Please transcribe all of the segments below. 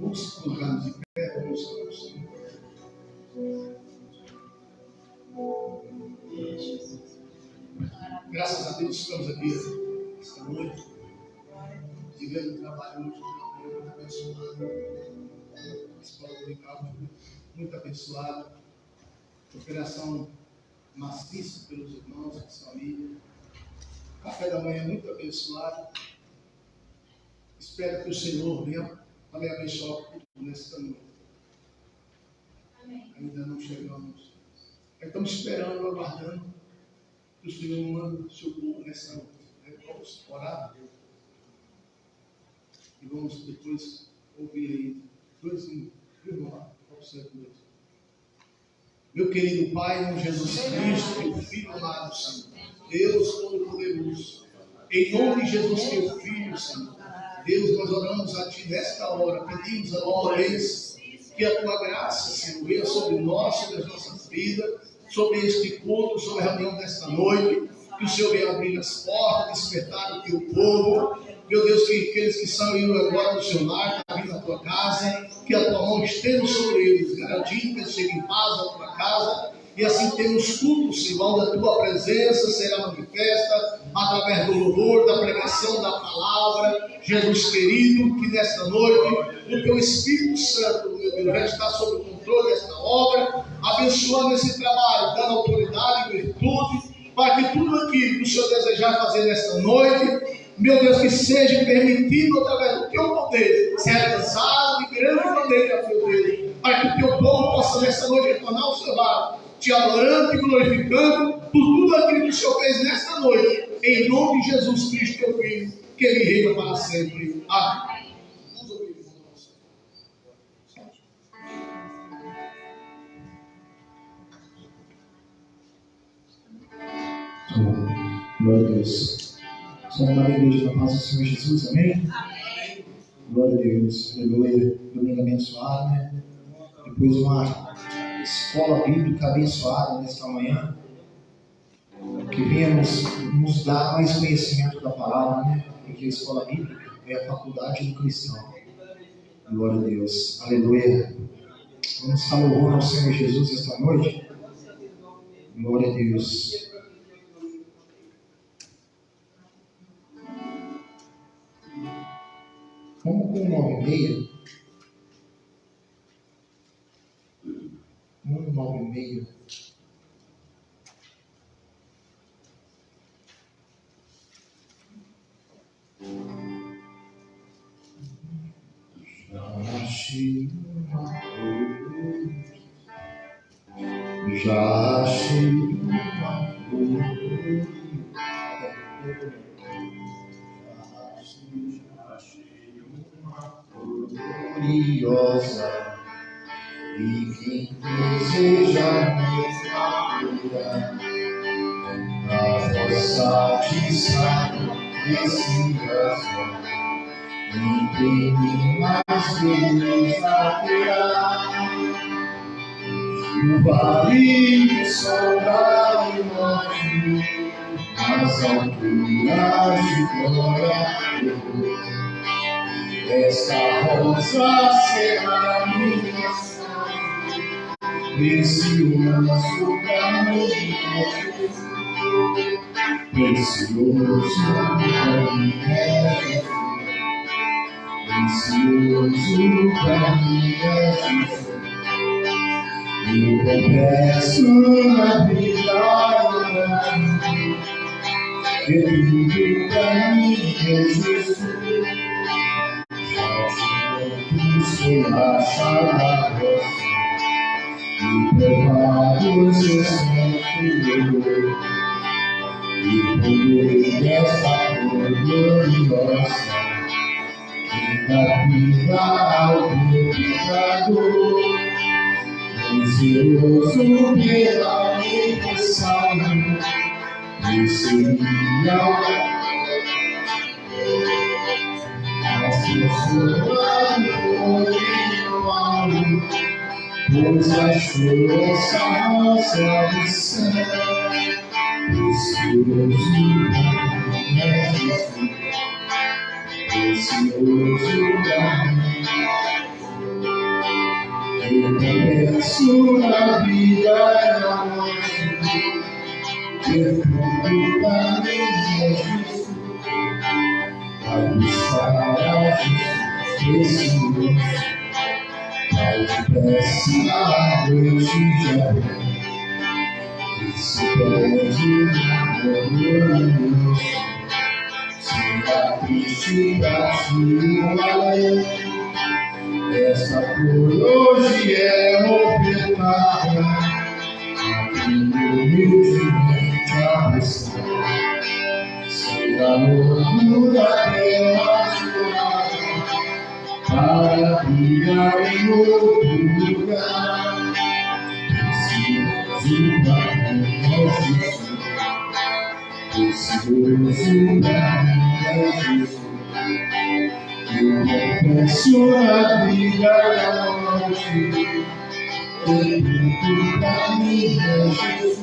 Vamos colocar-nos de pé, vamos ao Senhor. Graças a Deus estamos aqui esta noite. Tivemos um trabalho hoje muito abençoado. Escola dominical muito abençoada. Operação maciça pelos irmãos, as famílias. Café da manhã muito abençoado. Espero que o Senhor venha para me abençoar nesta noite. Amém. Ainda não chegamos. Estamos esperando, aguardando que o Senhor mande o seu povo nesta noite. Vamos orar e vamos depois ouvir aí 2 minutos. Vamos lá, meu querido Pai, em Jesus Cristo, teu Filho amado, Senhor, Deus Todo-Poderoso, em nome de Jesus, teu Filho, Senhor, Deus, nós oramos a Ti nesta hora, pedimos a Tua vez que a Tua graça, Senhor, venha sobre nós, sobre as nossas vidas, sobre este culto, sobre a reunião desta noite, que o Senhor venha abrir as portas, despertar o Teu povo. Meu Deus, que aqueles que estão indo agora no seu lar, que na tua casa, que a tua mão esteja sobre eles, garantindo que eles cheguem em paz à tua casa, e assim temos tudo, Senhor, onde a tua presença será manifesta, através do louvor, da pregação da palavra. Jesus querido, que nesta noite, o teu Espírito Santo, meu Deus, já está sob o controle desta obra, abençoando esse trabalho, dando autoridade e virtude, para que tudo aquilo que o Senhor desejar fazer nesta noite, meu Deus, que seja permitido através do teu poder, ser realizado de grande maneira, meu Deus, para que o teu povo possa nesta noite retornar ao seu lar, te adorando e glorificando por tudo aquilo que o Senhor fez nesta noite, em nome de Jesus Cristo, teu Filho, que Ele reina para sempre. Amém. Vamos ouvir glória a Deus. Somos na igreja da paz do Senhor Jesus, amém? Amém. Glória a Deus, aleluia. Domingo abençoado, né? Depois uma escola bíblica abençoada nesta manhã, que venhamos nos dar mais conhecimento da palavra, né? Porque a escola bíblica é a faculdade do cristão. Glória a Deus, aleluia. Vamos estar louvando ao Senhor Jesus esta noite. Glória a Deus. Vamos com 9:30. 9:30. Já achei uma cruz. Já achei uma cruz. Gloriosa, e quem deseja a mesma cura, a vossa satisfação preciosa, nem tem mais beleza terá. No vale de sombra e morte, nas alturas de glória, esta rosa será minha sorte, precioso caminho, precioso caminho, precioso caminho. Eu confesso na vida, eu vivo pra mim, Jesus. Sem achar e provar seu Senhor, e poder dessa cor gloriosa, que dá vida ao pecador, ansioso pela redenção, e seria pois a força nossa missão, precioso caminho, precioso caminho, precioso. Pai, depressa a noite já vem. E se perde glorioso. Será triste pra ti além. Esta por hoje é ofertada. Humildemente apressar. Será loucura pela jornada. Para brilhar em outro lugar. Precioso pra mim é Jesus. Precioso pra mim é Jesus. Eu confesso a vida da morte. Tudo pra mim é Jesus.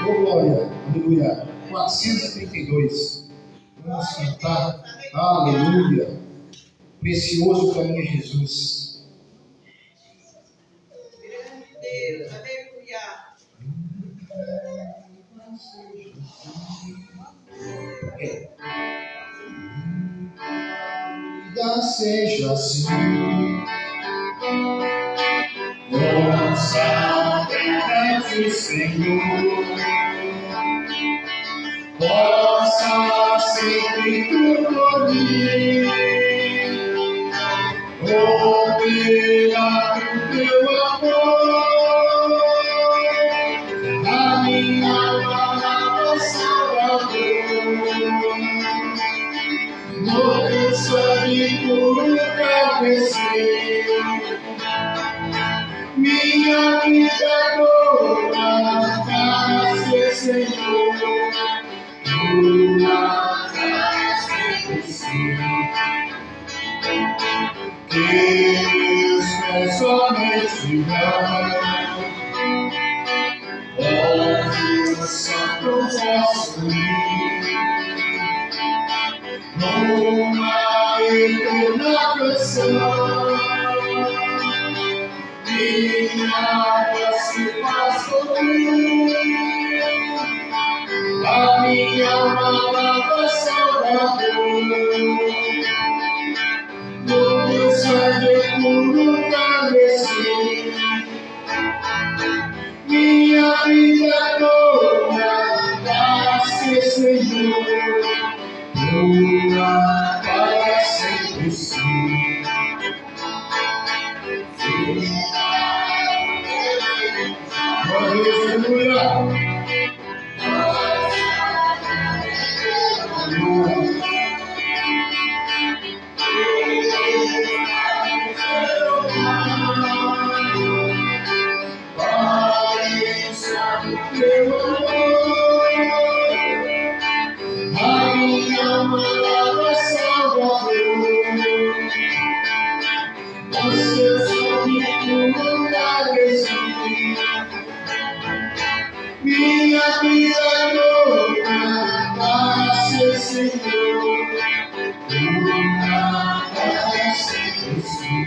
Oh, glória, aleluia. 432. Vamos cantar. Aleluia. Precioso para mim é Jesus. Deus, aleluia. Vida seja assim. Nossa verdade, Senhor. Possa sempre tu mim. Obrigado teu amor. A minha alma Salvador. No teu sangue puro carreguei. Minha vida toda faz Senhor. Tua graça sim. Deus é somente não. Onde o santo vosso numa eterna canção. Minha alma se faz ouvir. A minha alma lava Salvador. No teu sangue puro carreguei. Minha vida toda vai Senhor. Tua para sempre sim. Aleluia. A minha alma Salvador. Você sabe como carreguei. Minha vida toda vai Senhor. Tua para sempre sim.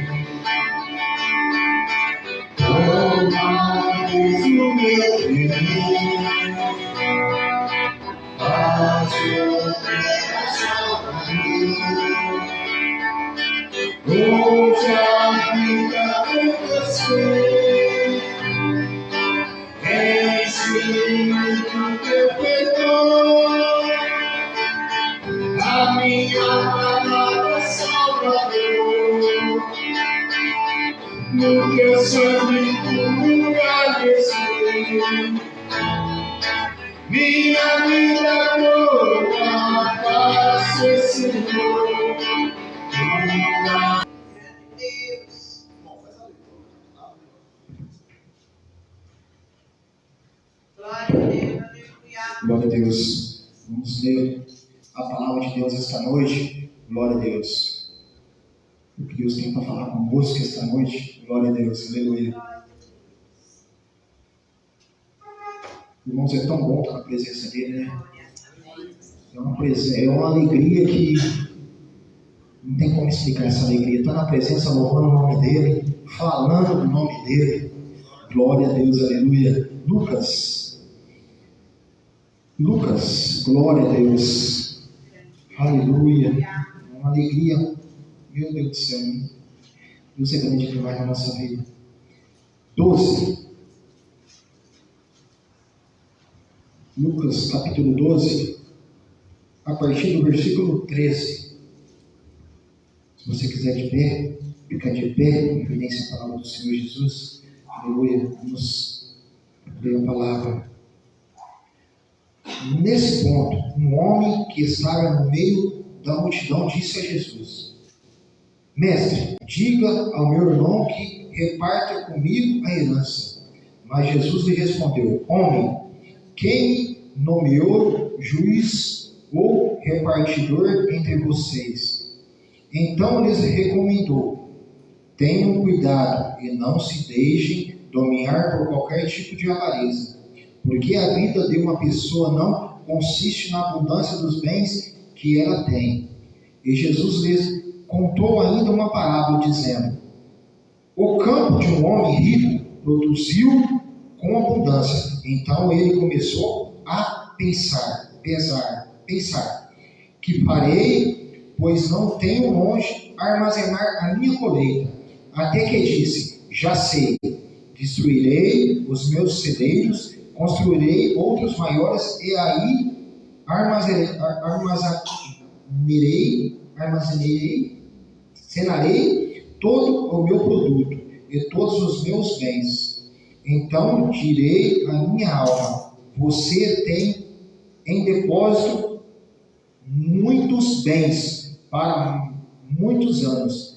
Toma Deus o meu querido. Faz o coração hoje a vida é você. Enche-me do teu perdão. A minha alma Salvador. No teu sangue puro carreguei. Minha vida toda para Senhor. Deus. Glória a Deus, aleluia. Glória a Deus. Vamos ler a palavra de Deus esta noite. Glória a Deus. O que Deus tem para falar conosco esta noite. Glória a Deus. Aleluia. Irmãos, é tão bom estar na presença dele, né? É uma alegria que não tem como explicar essa alegria. Estar na presença, louvando o nome dele, falando do nome dele. Glória a Deus, aleluia. Lucas, glória a Deus. Aleluia. É uma alegria Meu Deus do céu, hein? Deus é grande demais na nossa vida. 12. Lucas capítulo 12, a partir do versículo 13. Se você quiser de pé, fica de pé, em evidência a palavra do Senhor Jesus. Aleluia. Vamos ler a palavra. Nesse ponto, um homem que estava no meio da multidão disse a Jesus: Mestre, diga ao meu irmão que reparta comigo a herança. Mas Jesus lhe respondeu: Homem, quem me nomeou juiz ou repartidor entre vocês? Então lhes recomendou: Tenham cuidado e não se deixem dominar por qualquer tipo de avareza, porque a vida de uma pessoa não consiste na abundância dos bens que ela tem. E Jesus lhes contou ainda uma parábola, dizendo: O campo de um homem rico produziu com abundância. Então ele começou a pensar, que farei, pois não tenho onde armazenar a minha colheita. Até que disse: Já sei, destruirei os meus celeiros, construirei outros maiores, e aí armazenarei todo o meu produto e todos os meus bens. Então direi à minha alma: Você tem em depósito muitos bens para muitos anos.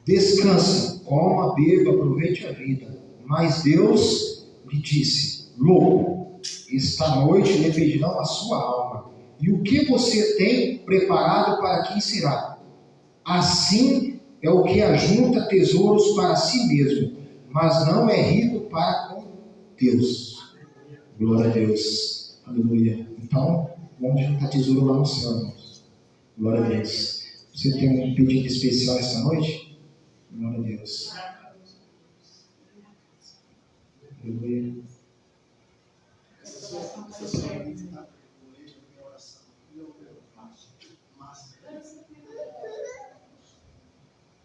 Descanse, coma, beba, aproveite a vida. Mas Deus lhe disse: Louco, esta noite lhe pedirão a sua alma. E o que você tem preparado para quem será? Assim é o que ajunta tesouros para si mesmo, mas não é rico para com Deus. Glória a Deus. Aleluia. Então, vamos juntar tesouro lá no céu, irmãos. Glória a Deus. Você tem um pedido especial esta noite? Glória a Deus. Aleluia.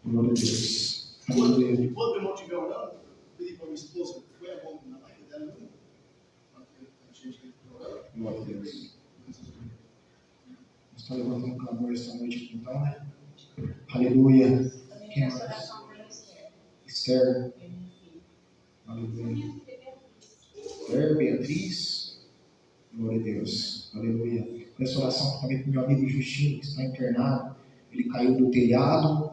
Glória a Deus. Aleluia. Enquanto o irmão estiver orando, eu pedi para minha esposa, foi a mão na live dela, Glória a Deus. Nós estamos levantando um clamor esta noite aqui, então, né? Aleluia. Quem mais? Esther. Aleluia. Esther, Beatriz. Glória a Deus. Aleluia. Essa oração também para o meu amigo Justino, que está internado. Ele caiu do telhado.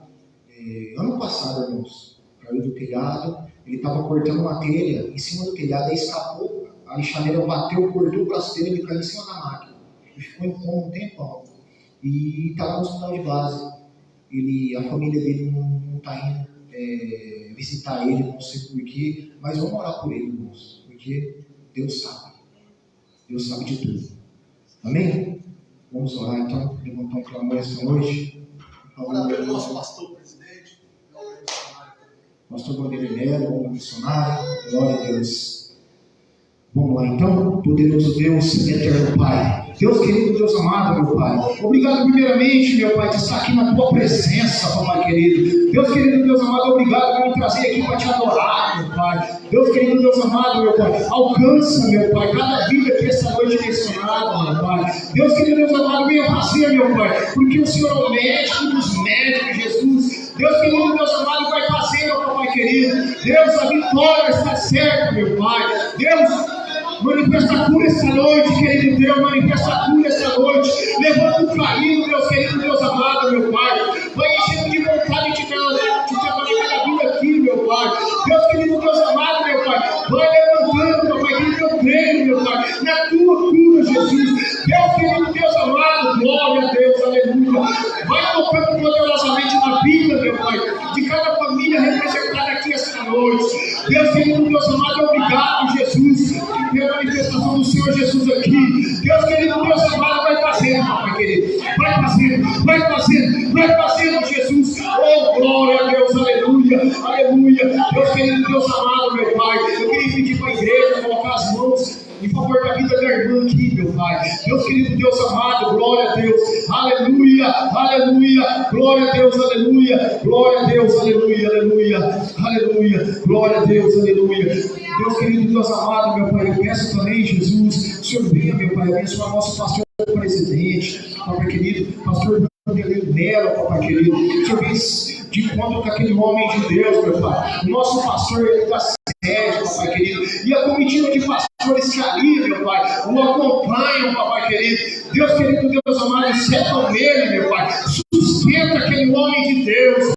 Ano passado, irmãos. Caiu do telhado. Ele estava cortando uma telha em cima do telhado. Aí escapou. A lixadeira bateu, cortou o braço dele. Ele caiu em cima da máquina. Ele ficou em coma um tempão. E estava no hospital de base. A família dele não está indo visitar ele, não sei porquê, mas vamos orar por ele, irmãos, porque Deus sabe de tudo. Amém? Vamos orar então, levantar um clamor esta noite. Orar pelo nosso pastor presidente, pastor Vanderlei, bom missionário, glória a Deus. Vamos lá então, poderoso Deus, eterno Pai. Deus querido, Deus amado, meu Pai. Obrigado primeiramente, meu Pai, de estar aqui na Tua presença, Papai querido. Deus querido, Deus amado, obrigado por me trazer aqui para Te adorar, meu Pai. Deus querido, Deus amado, meu Pai, alcança, meu Pai, cada vida que esta noite mencionada, meu Pai. Deus querido, Deus amado, venha fazer, meu Pai, porque o Senhor é o médico dos médicos, Jesus. Deus querido, Deus amado, vai fazer, meu Papai querido. Deus, a vitória está certa, meu Pai. Deus, manifesta a cura esta noite, querido Deus, manifesta a cura esta noite. Levanta o carinho, Deus querido, Deus amado, meu Pai. Vai enchendo de vontade de te trabalhar cada vida aqui, meu Pai. Deus querido, Deus amado, meu Pai. Vai levantando, meu Pai, querido, eu creio, meu Pai, na Tua cura, Jesus. Deus querido, Deus amado, glória a Deus, aleluia. Vai tocando poderosamente na vida, meu Pai, de cada família representada aqui esta noite. Deus querido, Deus amado, obrigado, Jesus, pela manifestação do Senhor Jesus aqui. Deus querido, Deus amado, vai fazendo, Pai querido. Vai fazendo, Jesus. Oh, glória a Deus, aleluia, aleluia. Deus querido, Deus amado, meu Pai. Eu queria pedir para a igreja colocar as mãos em favor da vida da irmã aqui, meu Pai. Deus querido, Deus amado, glória a Deus, aleluia. aleluia, aleluia, glória a Deus, aleluia, glória a Deus, aleluia, aleluia, aleluia, glória a Deus, aleluia. Deus querido, Deus amado, meu Pai, eu peço também, Jesus, o Senhor venha, meu Pai, abençoar nosso pastor presidente, Papai querido, pastor Vanderlei Melo, Papai querido, o Senhor vem de encontro com aquele homem de Deus, meu Pai, o nosso pastor, ele está sede, Papai querido, e a comitiva de pastores que ali, meu Pai, o acompanham, Papai querido, Deus querido, Deus amado, secam nele, meu Pai, sustenta aquele homem de Deus.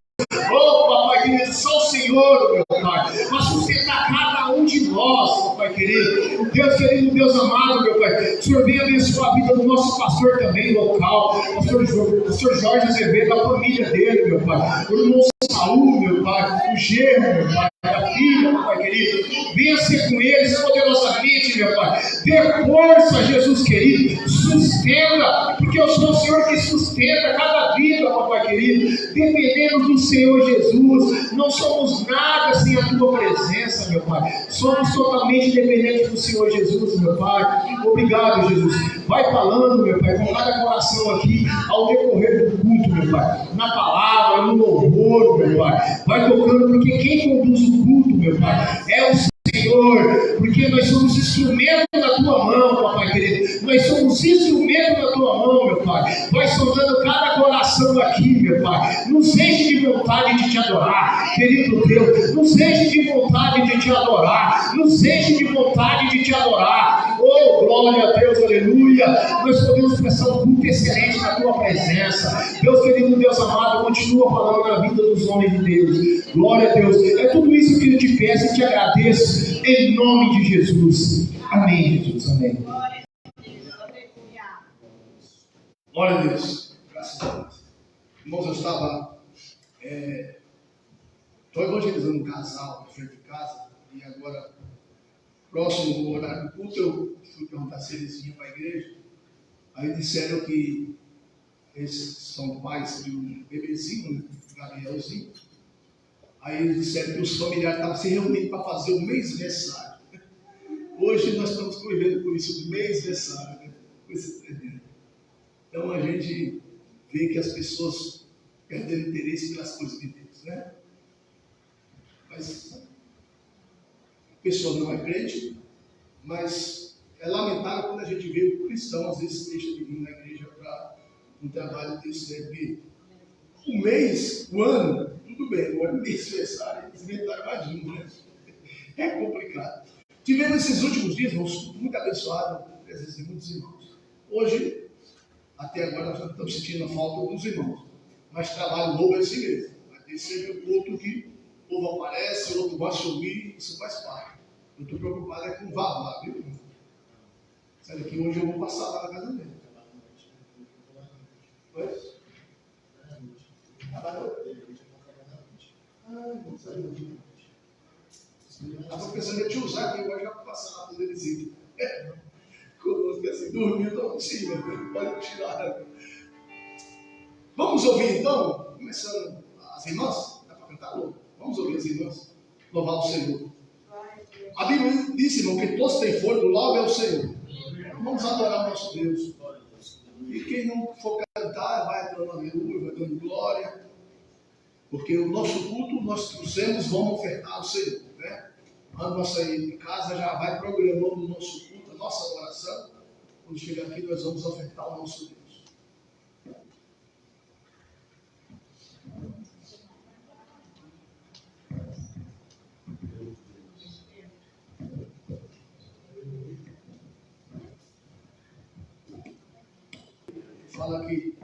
Oh, Papai querido, só o Senhor, meu Pai, para sustentar cada um de nós, Papai querido. Deus querido, Deus amado, meu Pai, o Senhor venha abençoar a vida do nosso pastor também local, pastor Jorge Azevedo, a família dele, meu Pai, o irmão Saúl, meu Pai, o genro, meu Pai, a filha, Papai querido, venha ser com eles poderosamente, meu Pai, dê força, Jesus querido, sustenta, porque eu sou o Senhor que sustenta cada vida, Papai querido, dependendo do Senhor Jesus, não somos nada sem a Tua presença, meu Pai, somos totalmente dependentes do Senhor Jesus, meu Pai, obrigado, Jesus, vai falando, meu Pai, com cada coração aqui, ao decorrer do culto, meu Pai, na palavra, no louvor, meu Pai, vai tocando, porque quem conduz o culto, meu Pai, é o Senhor, porque nós somos instrumento da Tua mão, Papai querido, nós somos instrumento da Tua mão, meu Pai, vai sondando cada coração aqui, meu Pai, nos enche de vontade de Te adorar, querido Deus, nos enche de vontade de Te adorar, nos enche de vontade de Te adorar, oh, glória a Deus, aleluia, nós podemos prestar um culto excelente na Tua presença, Deus querido, Deus amado, continua falando na vida dos homens de Deus, glória a Deus, é tudo isso que eu te peço e te agradeço, em nome de Jesus, amém, Jesus, amém. Glória a Deus, graças a Deus. Irmãos, eu estava evangelizando um casal na frente de casa, e agora, próximo do horário do culto, eu fui perguntar se eles vinham para a igreja. Aí disseram que eles são pais de um bebezinho, um Gabrielzinho. Aí eles disseram que os familiares estavam se reunindo para fazer o mês-versário. Hoje nós estamos convivendo com isso, o mês-versário, né? Então a gente vê que as pessoas perdem interesse pelas coisas de Deus, né? Mas a pessoa não é crente, mas é lamentável quando a gente vê o cristão, às vezes, deixa de vir na igreja para um trabalho desse, né? Porque o mês, o ano, tudo bem, agora o mês-versário, eles inventaram mais um, né? É complicado. Tivemos esses últimos dias, irmãos, muito abençoado, a presença de muitos irmãos. Hoje, até agora, nós estamos sentindo a falta dos irmãos. Mas trabalho novo é assim mesmo. Vai ter sempre um outro que o povo aparece, o outro vai sumir, isso faz parte. Eu estou preocupado é com o Vavá, viu? Sabe que hoje eu vou passar lá na casa dele. Pois? Não sabe. Estava pensando em te usar aqui hoje para passar lá para o visita. Conosco assim, dormindo, não precisa, pode tirar. Vamos ouvir então, começando as irmãs, dá para cantar louco? Vamos ouvir as irmãs, louvar o Senhor. A Bíblia diz, irmão, que todos têm fôlego, louve ao Senhor. Vamos adorar o nosso Deus. E quem não for cantar, vai dando aleluia, vai dando glória. Porque o nosso culto, nós trouxemos, vamos ofertar ao Senhor, né? A nossa casa já vai programando o nosso culto, a nossa oração. Quando chegar aqui, nós vamos ofertar ao nosso Deus. Fala que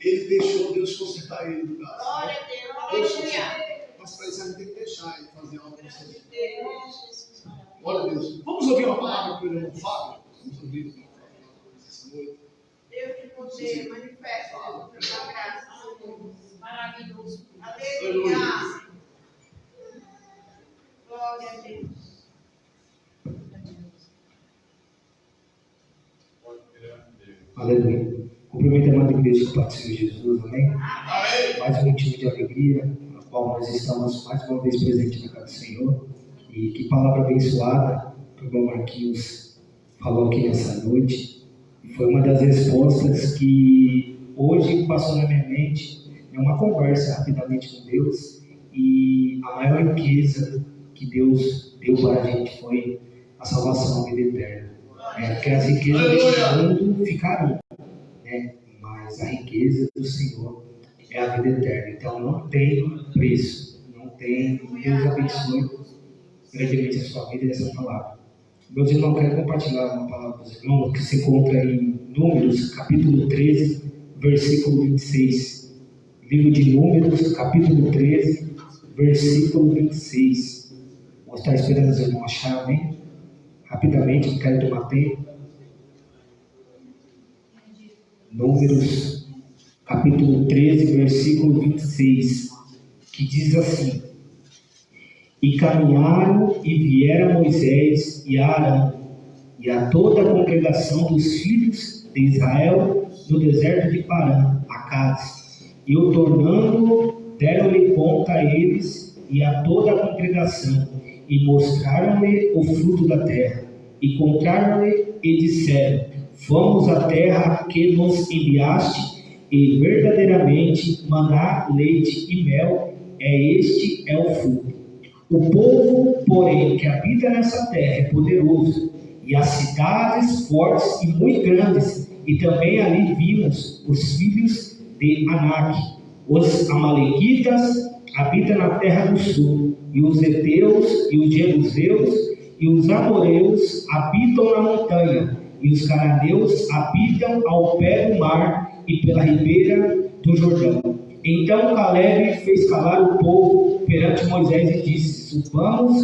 ele deixou Deus consertar ele no caso. Glória a Deus, aleluia. Mas para isso a gente tem que deixar ele fazer algo com você. Glória a Deus. Vamos ouvir uma palavra do irmão Fábio? Vamos ouvir uma palavra essa noite. Deus de poder, manifesta a tua graça. Maravilhoso. Aleluia. Glória a Deus. Aleluia. Cumprimento a irmã da igreja com o Senhor Jesus, amém? Mais um motivo de alegria, na qual nós estamos mais uma vez presentes na casa do Senhor. E que palavra abençoada que o irmão Marquinhos falou aqui nessa noite. Foi uma das respostas que hoje passou na minha mente uma conversa rapidamente com Deus, e a maior riqueza que Deus deu para a gente foi a salvação, a vida eterna. Porque as riquezas deste mundo ficarão, né? Mas a riqueza do Senhor é a vida eterna. Então não tem preço, não tem. Deus abençoe grandemente a sua vida e essa palavra. Meus irmãos, quero compartilhar uma palavra com os irmãos que se encontra em Números, capítulo 13, versículo 26. Livro de Números, capítulo 13, versículo 26. Vou estar esperando os irmãos acharem, amém? Rapidamente, não quero tomar tempo. Números, capítulo 13, versículo 26, que diz assim: E caminharam e vieram Moisés e a Arão e a toda a congregação dos filhos de Israel no deserto de Parã, a Cádiz. E o tornando, deram-lhe conta a eles e a toda a congregação, e mostraram-lhe o fruto da terra. E contaram-lhe e disseram: Vamos à terra que nos enviaste, e verdadeiramente maná, leite e mel, este é o fruto. O povo, porém, que habita nessa terra é poderoso, e as cidades fortes e muito grandes, e também ali vimos os filhos de Anak. Os amalequitas habitam na terra do sul, e os heteus, e os jebuseus, e os amoreus habitam na montanha, e os cananeus habitam ao pé do mar e pela ribeira do Jordão. Então Caleb fez calar o povo perante Moisés e disse: Subamos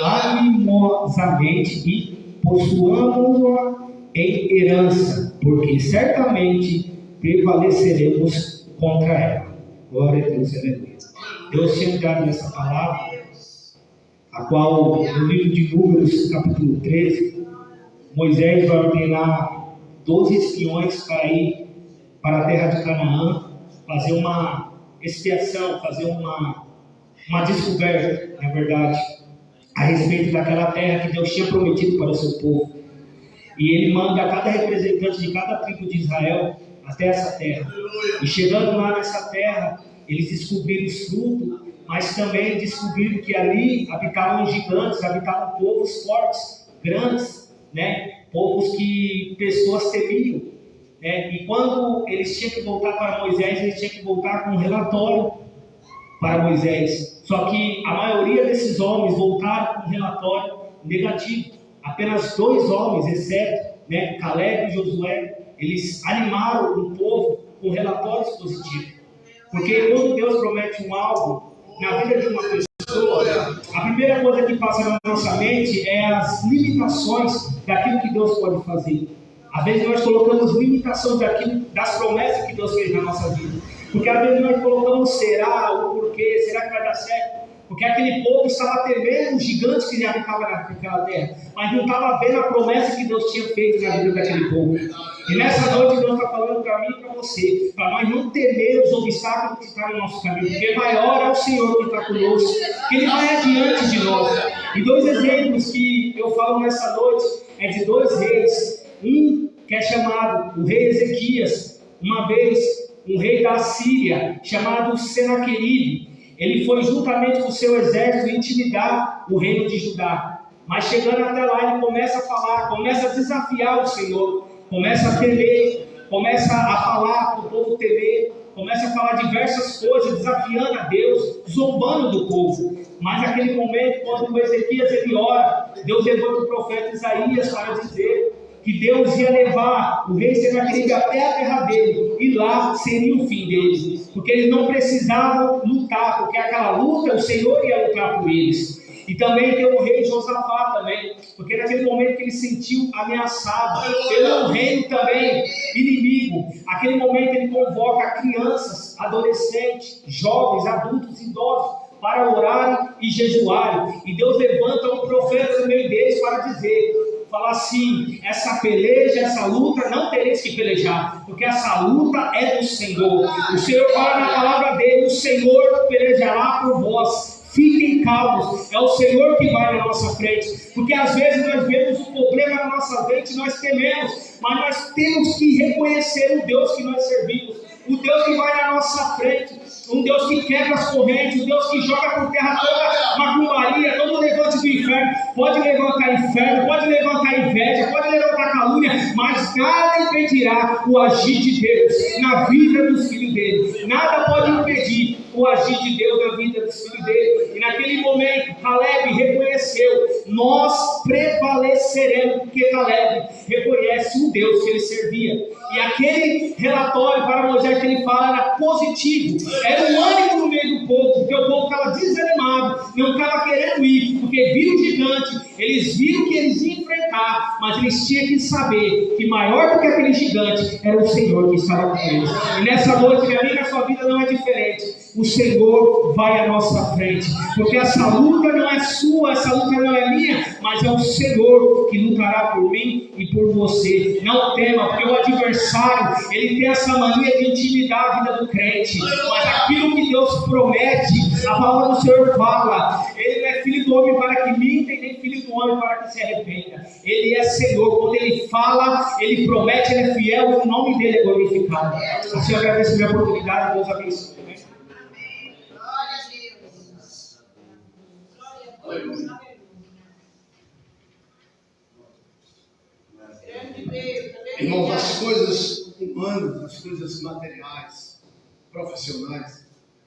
animosamente e possuamos-a em herança, porque certamente prevaleceremos contra ela. Glória a Deus, aleluia. Deus tinha dado essa palavra, a qual no livro de Números, capítulo 13, Moisés vai ordenar 12 espiões para ir para a terra de Canaã, fazer uma expiação, fazer uma descoberta, na verdade, a respeito daquela terra que Deus tinha prometido para o seu povo. E ele manda cada representante de cada tribo de Israel até essa terra. E chegando lá nessa terra, eles descobriram os frutos, mas também descobriram que ali habitavam gigantes, habitavam povos fortes, grandes, né? Povos que pessoas temiam, né? E quando eles tinham que voltar para Moisés, eles tinham que voltar com um relatório para Moisés. Só que a maioria desses homens voltaram com um relatório negativo. Apenas 2 homens, exceto, né, Caleb e Josué, eles animaram o povo com relatórios positivos. Porque quando Deus promete algo na vida de uma pessoa, a primeira coisa que passa na nossa mente é as limitações daquilo que Deus pode fazer. Às vezes nós colocamos limitações das promessas que Deus fez na nossa vida. Porque às vezes nós colocamos será, ou porquê, será que vai dar certo? Porque aquele povo estava temendo os gigantes que habitavam naquela terra, mas não estava vendo a promessa que Deus tinha feito na vida daquele povo. E nessa noite Deus está falando para mim e para você, para nós não temer os obstáculos que estão no nosso caminho, porque maior é o Senhor que está conosco, que Ele vai adiante de nós. E 2 exemplos que eu falo nessa noite é de 2 reis. Um que é chamado o rei Ezequias, uma vez um rei da Síria chamado Senaqueribe. Ele foi juntamente com o seu exército intimidar o reino de Judá. Mas chegando até lá, ele começa a falar, começa a desafiar o Senhor, começa a temer, começa a falar para o povo temer, começa a falar diversas coisas, desafiando a Deus, zombando do povo. Mas naquele momento, quando o Ezequias ele ora, Deus levanta o profeta Isaías para dizer que Deus ia levar o rei Senaqueribe até a terra dele, e lá seria o fim deles, porque eles não precisavam lutar, porque aquela luta o Senhor ia lutar por eles. E também tem o rei Josafá também, porque naquele momento que ele sentiu ameaçado pelo reino também inimigo, aquele momento ele convoca crianças, adolescentes, jovens, adultos, idosos, para orarem e jejuarem, e Deus levanta um profeta no meio deles para dizer, falar assim: essa peleja, essa luta não tereis que pelejar, porque essa luta é do Senhor. O Senhor fala na palavra dele: o Senhor pelejará por vós. Fiquem calmos, é o Senhor que vai na nossa frente, porque às vezes nós vemos o problema na nossa frente e nós tememos, mas nós temos que reconhecer o Deus que nós servimos, o Deus que vai na nossa frente, um Deus que quebra as correntes, um Deus que joga por terra toda macumbaria, todo levante do inferno. Pode levantar inferno, pode levantar inveja, pode levantar calúnia, mas nada impedirá o agir de Deus na vida dos filhos dele. Nada pode impedir o agir de Deus na vida dos filhos dele. E naquele momento, Caleb reconheceu: nós prevaleceremos, porque Caleb reconhece o Deus que ele servia. E aquele relatório para Moisés que ele fala era positivo, era o ânimo no meio do povo, porque o povo estava desanimado, não estava querendo ir, porque viu o gigante, eles viram que eles iam enfrentar, mas eles tinham que saber que maior do que aquele gigante era o Senhor que estava com eles. E nessa noite, minha amiga, a sua vida não é diferente. O Senhor vai à nossa frente, porque essa luta não é sua, essa luta não é minha, mas é o Senhor que lutará por mim e por você. Não tema, porque o adversário, ele tem essa mania de intimidar a vida do crente, mas aquilo que Deus promete, a palavra do Senhor fala: ele não é filho do homem para que minta, e nem filho do homem para que se arrependa. Ele é Senhor, quando ele fala, ele promete, ele é fiel, o nome dele é glorificado. Assim eu agradeço a minha oportunidade, Deus abençoe. Irmãos, as coisas humanas, as coisas materiais, profissionais,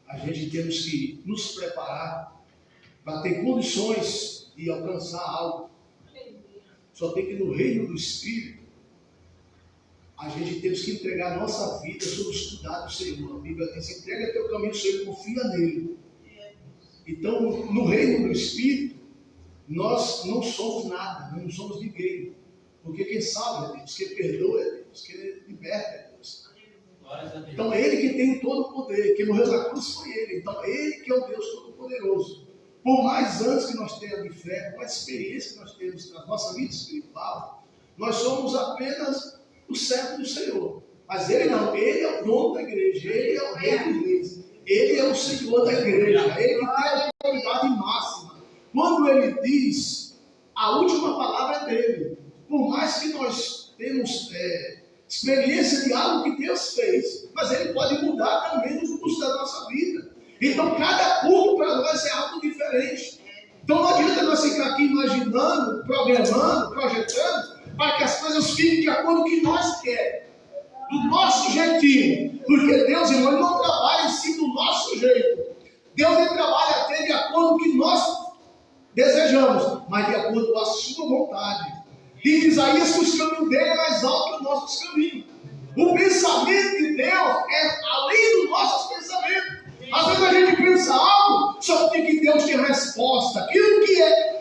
a gente temos que nos preparar para ter condições de alcançar algo. Só tem que no reino do Espírito, a gente temos que entregar a nossa vida sob os cuidados do Senhor. A Bíblia diz: entrega teu caminho ao Senhor, confia nele. Então, no reino do Espírito, nós não somos nada, não somos ninguém. Porque quem salva é Deus, quem perdoa é Deus, quem liberta é Deus. Então é Ele que tem todo o poder, quem morreu na cruz foi Ele. Então é Ele que é o Deus Todo-Poderoso. Por mais anos que nós tenhamos de fé, por mais experiência que nós temos na nossa vida espiritual, nós somos apenas o servo do Senhor. Mas Ele não, Ele é o dono da igreja, Ele é o rei dos reis, Ele é o Senhor da igreja, Ele que tem a autoridade máxima. Quando Ele diz, a última palavra é dele. Por mais que nós temos experiência de algo que Deus fez, mas Ele pode mudar também no curso da nossa vida. Então cada culto para nós é algo diferente. Então não adianta nós ficar aqui imaginando, programando, projetando, para que as coisas fiquem de acordo com o que nós queremos, do nosso jeitinho. Porque Deus, irmão, Ele não trabalha em si do nosso jeito. Deus, Ele trabalha até de acordo com o que nós desejamos, mas de acordo com a sua vontade. Diz Isaías que o caminho dele é mais alto que os nossos caminhos. O pensamento de Deus é além dos nossos pensamentos. Às vezes a gente pensa algo, só que que Deus tem resposta. Aquilo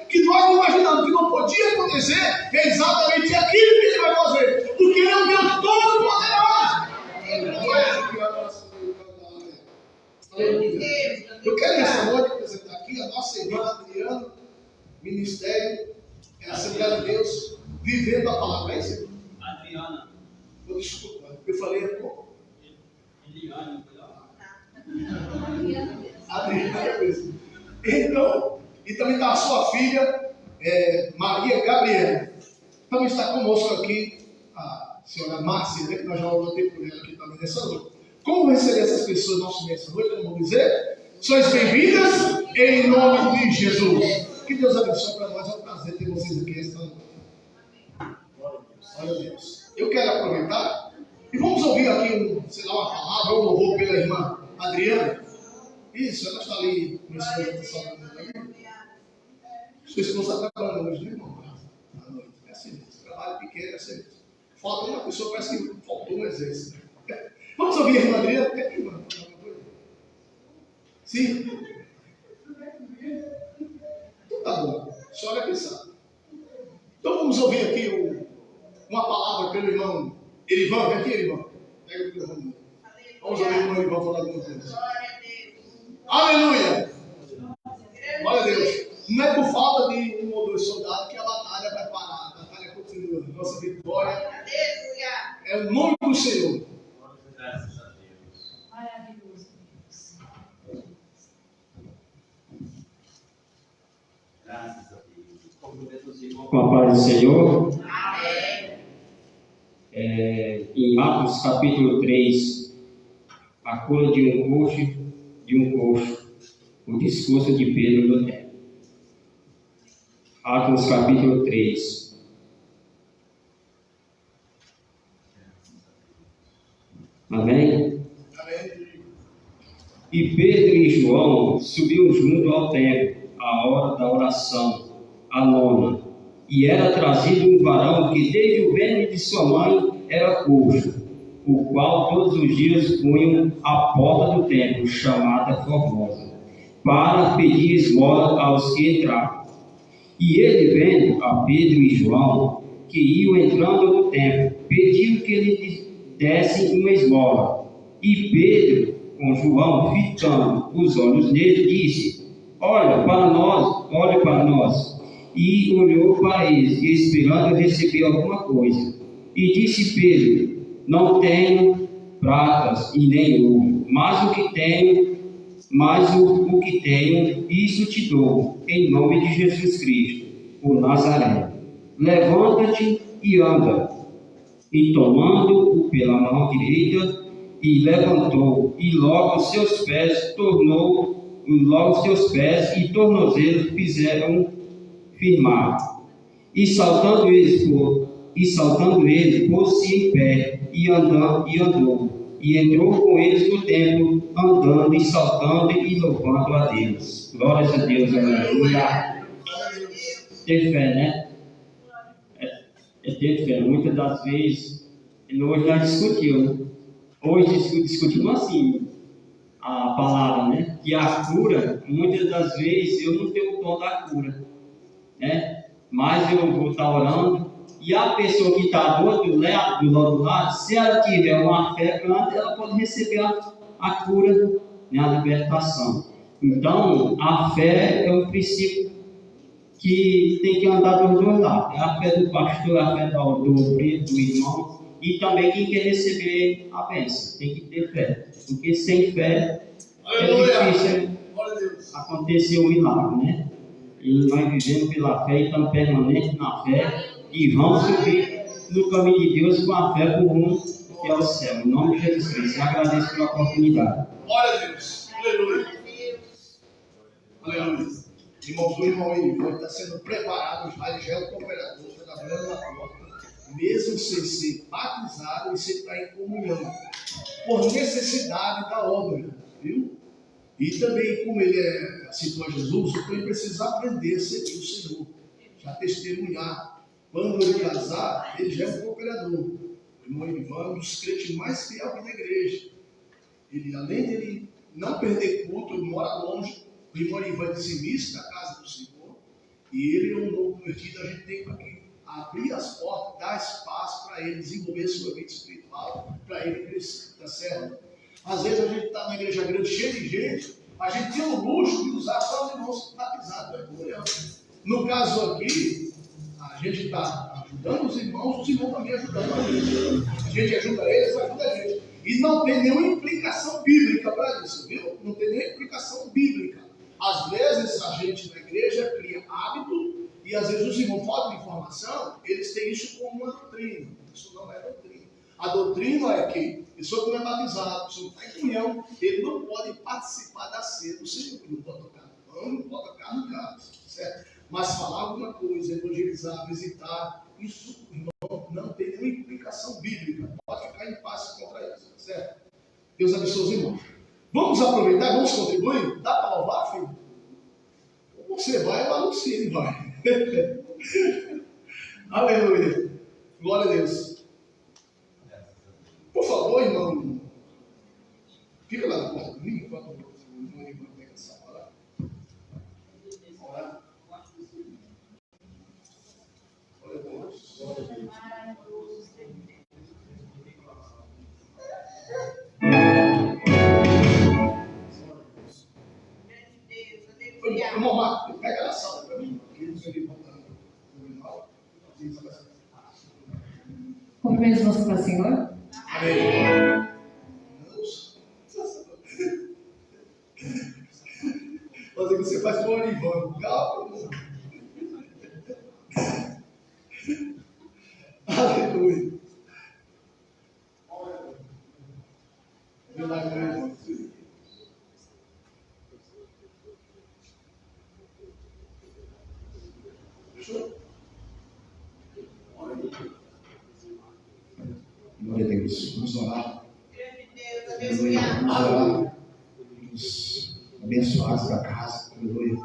que nós não imaginamos, que não podia acontecer, é exatamente aquilo que Ele vai fazer. Porque Ele é um Deus todo-poderoso. Eu quero nessa noite apresentar aqui a nossa irmã Adriana, ministério, é a Assembleia de Deus, vivendo a palavra. É isso? Adriana. Desculpa, eu falei pouco. Eliane. Adriana mesmo. Então, e também está a sua filha, Maria Gabriela. Também está conosco aqui a senhora Márcia, né, que nós já oramos por ela aqui também nessa noite. Como receber essas pessoas nosso nessa noite? Como dizer? Sois bem-vindas em nome de Jesus. Que Deus abençoe para nós. É um prazer ter vocês aqui esta noite. Glória a Deus. Eu quero aproveitar e vamos ouvir aqui uma palavra, um louvor pela irmã Adriana. Isso, ela está ali no esposo. Sua esposa está trabalhando hoje, né, irmão? À noite. É assim mesmo. Trabalho pequeno, é assim mesmo. Falta uma pessoa, parece que faltou um exército. Vamos ouvir a irmã Adriana? Quer que irmã? Sim? Então tá bom. Só olha pensar. Então vamos ouvir aqui uma palavra pelo irmão Erivan. Vem aqui, Erivan. Pega o irmão. Vamos ouvir o irmão Erivan falar alguma coisa. Aleluia! Glória a Deus. Não é por falta de um ou dois soldados que a batalha vai parar. A batalha continua. Nossa vitória é o nome do Senhor. Graças a Deus. Maravilhoso. Graças a Deus. Com a paz do Senhor. Amém. Em Atos capítulo 3, cura de um coxo, o discurso de Pedro no templo. Atos capítulo 3. Amém? Amém. E Pedro e João subiu junto ao templo, à hora da oração, a nona. E era trazido um varão que desde o ventre de sua mãe era coxo, o qual todos os dias punham à porta do templo, chamada Formosa, para pedir esmola aos que entravam. E ele, vendo a Pedro e João, que iam entrando no templo, pediu que lhe dessem uma esmola. E Pedro, com João, fitando os olhos nele, disse: olha para nós. E olhou para eles, esperando receber alguma coisa. E disse Pedro: não tenho pratas e nem ouro, mas o que tenho, isso te dou, em nome de Jesus Cristo, o Nazareno. Levanta-te e anda. E tomando-o pela mão direita, e levantou, e logo seus pés e tornozelos fizeram firmar. E saltando ele, pôs-se em pé, e andou. E entrou com eles no templo, andando e saltando e louvando a Deus. Glórias a Deus, aleluia. Ter fé, né? É ter fé. Muitas das vezes, hoje já discutiu, né? Hoje discutimos assim, a palavra, né? Que a cura, muitas das vezes, eu não tenho o dom da cura, né? Mas eu vou estar orando, e a pessoa que está do outro lado, se ela tiver uma fé grande, ela pode receber a cura, né? A libertação. Então, a fé é um princípio que tem que andar dos dois lados. É a fé do pastor, a fé do obreiro, do irmão, e também quem quer receber a bênção. Tem que ter fé. Porque sem fé é difícil acontecer o milagre, né? E nós vivemos pela fé e estamos permanentes na fé e vamos subir no caminho de Deus com a fé por rumo que é o céu. Em nome de Jesus Cristo. Eu agradeço pela oportunidade. Glória a Deus. Aleluia. Aleluia. Irmãos, o irmão Ivan está sendo preparado, já é o cooperador, está trabalhando na porta, mesmo sem ser batizado e sem estar em comunhão, por necessidade da obra, viu? E também, como ele citou a Jesus, ele precisa aprender a servir o Senhor, já testemunhar. Quando ele casar, ele já é um cooperador. O irmão Ivan é um dos crentes mais fiéis aqui na igreja. Ele, além de ele não perder culto, ele mora longe. O irmão Ivan é dizimista da casa do Senhor, e ele é um novo convertido. A gente tem que abrir as portas, dar espaço para ele desenvolver sua vida espiritual, para ele crescer, tá certo? Às vezes a gente está na igreja grande, cheia de gente, a gente tem o luxo de usar só os irmãos batizados. No caso aqui, a gente está ajudando os irmãos também ajudando a gente. A gente ajuda eles, ajuda a gente. E não tem nenhuma implicação bíblica para isso, viu? Não tem nenhuma implicação bíblica. Às vezes a gente na igreja cria hábito e às vezes os irmãos faltam de informação, eles têm isso como uma doutrina. Isso não é doutrina. A doutrina é que a pessoa que não é batizada, a pessoa que está em comunhão, ele não pode participar da ceia do Senhor. Não pode tocar no pão, não pode tocar no cálice, certo? Mas falar alguma coisa, evangelizar, visitar, isso, irmão, não tem nenhuma implicação bíblica. Pode ficar em paz contra isso, certo? Deus abençoe os irmãos. Vamos aproveitar, vamos contribuir? Dá para louvar, filho? Você vai, eu anuncio, ele vai. Aleluia. Glória a Deus. Por favor, irmão, fica lá na porta comigo, enquanto o irmão Ivan pega essa palavra. Orar. Glória a Deus. Glória a Deus. Irmão Marco, pega a sala para mim. Cumprimento para o Senhor. Amém. Fazer o que você faz com o Ivan. Calma. Aleluia. abençoados da casa, aleluia.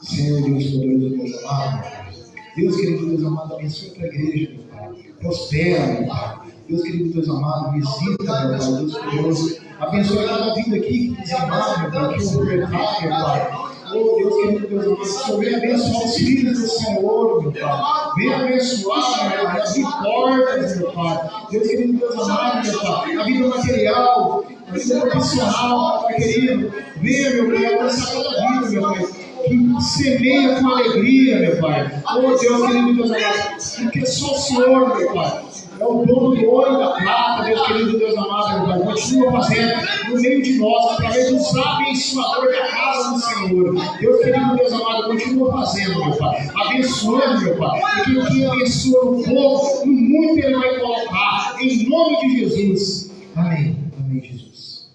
Senhor Deus poderoso, Deus amado, Deus querido, Deus amado, abençoa a tua igreja, meu Pai. Prospera, meu Pai. Deus querido, Deus amado, visita, meu Pai, Deus poderoso. Abençoa cada vida aqui que nos amar, meu Pai, que o pecado, meu Pai. Oh, Deus querido, Deus amado, Senhor, venha abençoar os filhos do Senhor, meu Pai. Venha abençoar, meu Pai, as portas, meu Pai. Deus querido, Deus amado, meu Pai, a vida material, a vida profissional, Pai querido. Venha, meu Pai, abençoar toda a vida, meu Pai. Que semeia com alegria, meu Pai. Oh, Deus querido, Deus amado, porque só o Senhor, meu Pai, é o dono do ouro e da prata, Deus querido, Deus amado, meu Pai. Continua fazendo no meio de nós, através dos abençoadores da casa do Senhor. Deus querido, Deus amado, continua fazendo, meu Pai. Abençoando, meu Pai. Porque o que abençoa no pouco, no muito Ele vai colocar. Em nome de Jesus. Amém. Amém, Jesus.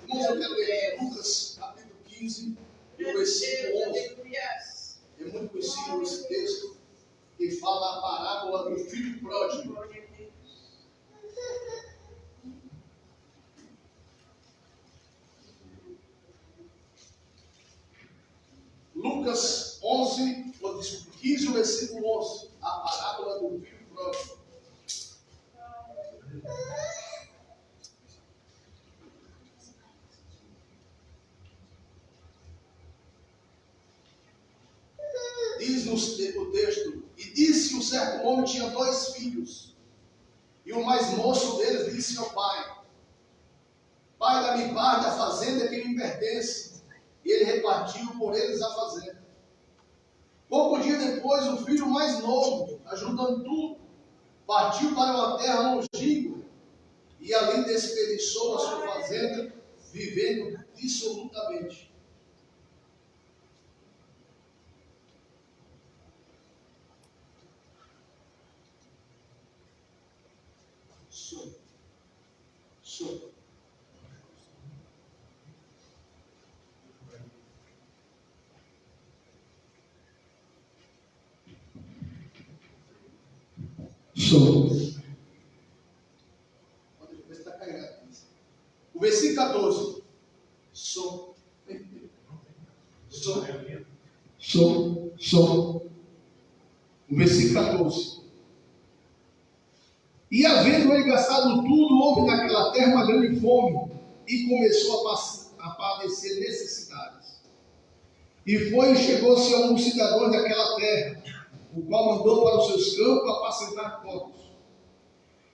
Irmãos, eu quero ler Lucas, capítulo 15, versículo 11. É muito conhecido esse texto, que fala a parábola do filho pródigo. Lucas 15, versículo 11. A parábola do filho pródigo. Diz o texto: e disse: um certo homem tinha 2 filhos, e o mais moço deles disse ao pai: pai, dá-me parte da fazenda que me pertence. E ele repartiu por eles a fazenda. Pouco dia depois, o filho mais novo, ajuntando tudo, partiu para uma terra longínqua e ali desperdiçou a sua fazenda, vivendo dissolutamente. O versículo 14. O versículo 14. E havendo ele gastado tudo, houve naquela terra uma grande fome, e começou a padecer necessidades. E foi e chegou-se a um cidadão daquela terra, o qual mandou para os seus campos apacentar porcos.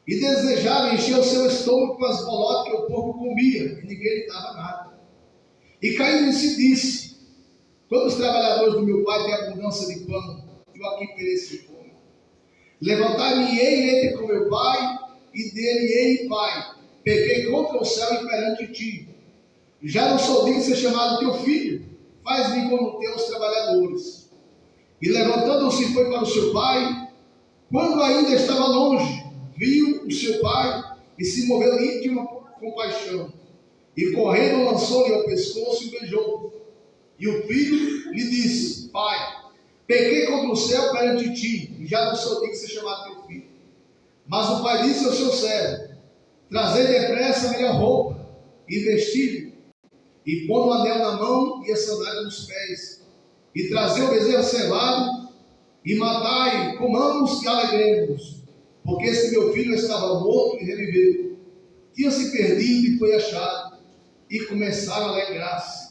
E desejava encher o seu estômago com as bolotas que o porco comia, e ninguém lhe dava nada. E caindo em si disse: quando os trabalhadores do meu pai têm abundância de pão, eu aqui pereço de fome. Levantar-me-ei entre com meu pai, e dele-ei, pai, pequei contra o céu e perante ti. Já não sou digno de ser chamado teu filho, faz-me como teus trabalhadores. E levantando-se foi para o seu pai. Quando ainda estava longe, viu o seu pai e se moveu de íntima compaixão. E correndo lançou-lhe ao pescoço e beijou. E o filho lhe disse: pai, pequei contra o céu perante ti, e já não sou digno de ser chamado teu filho. Mas o pai disse ao seu servo: trazei depressa a melhor roupa, e vesti-lhe, e pondo o anel na mão e a sandália nos pés, e trazei o bezerro cevado, e matai, comamos e alegremos, porque esse meu filho estava morto e reviveu, tinha se perdido e foi achado, e começaram a alegrar-se.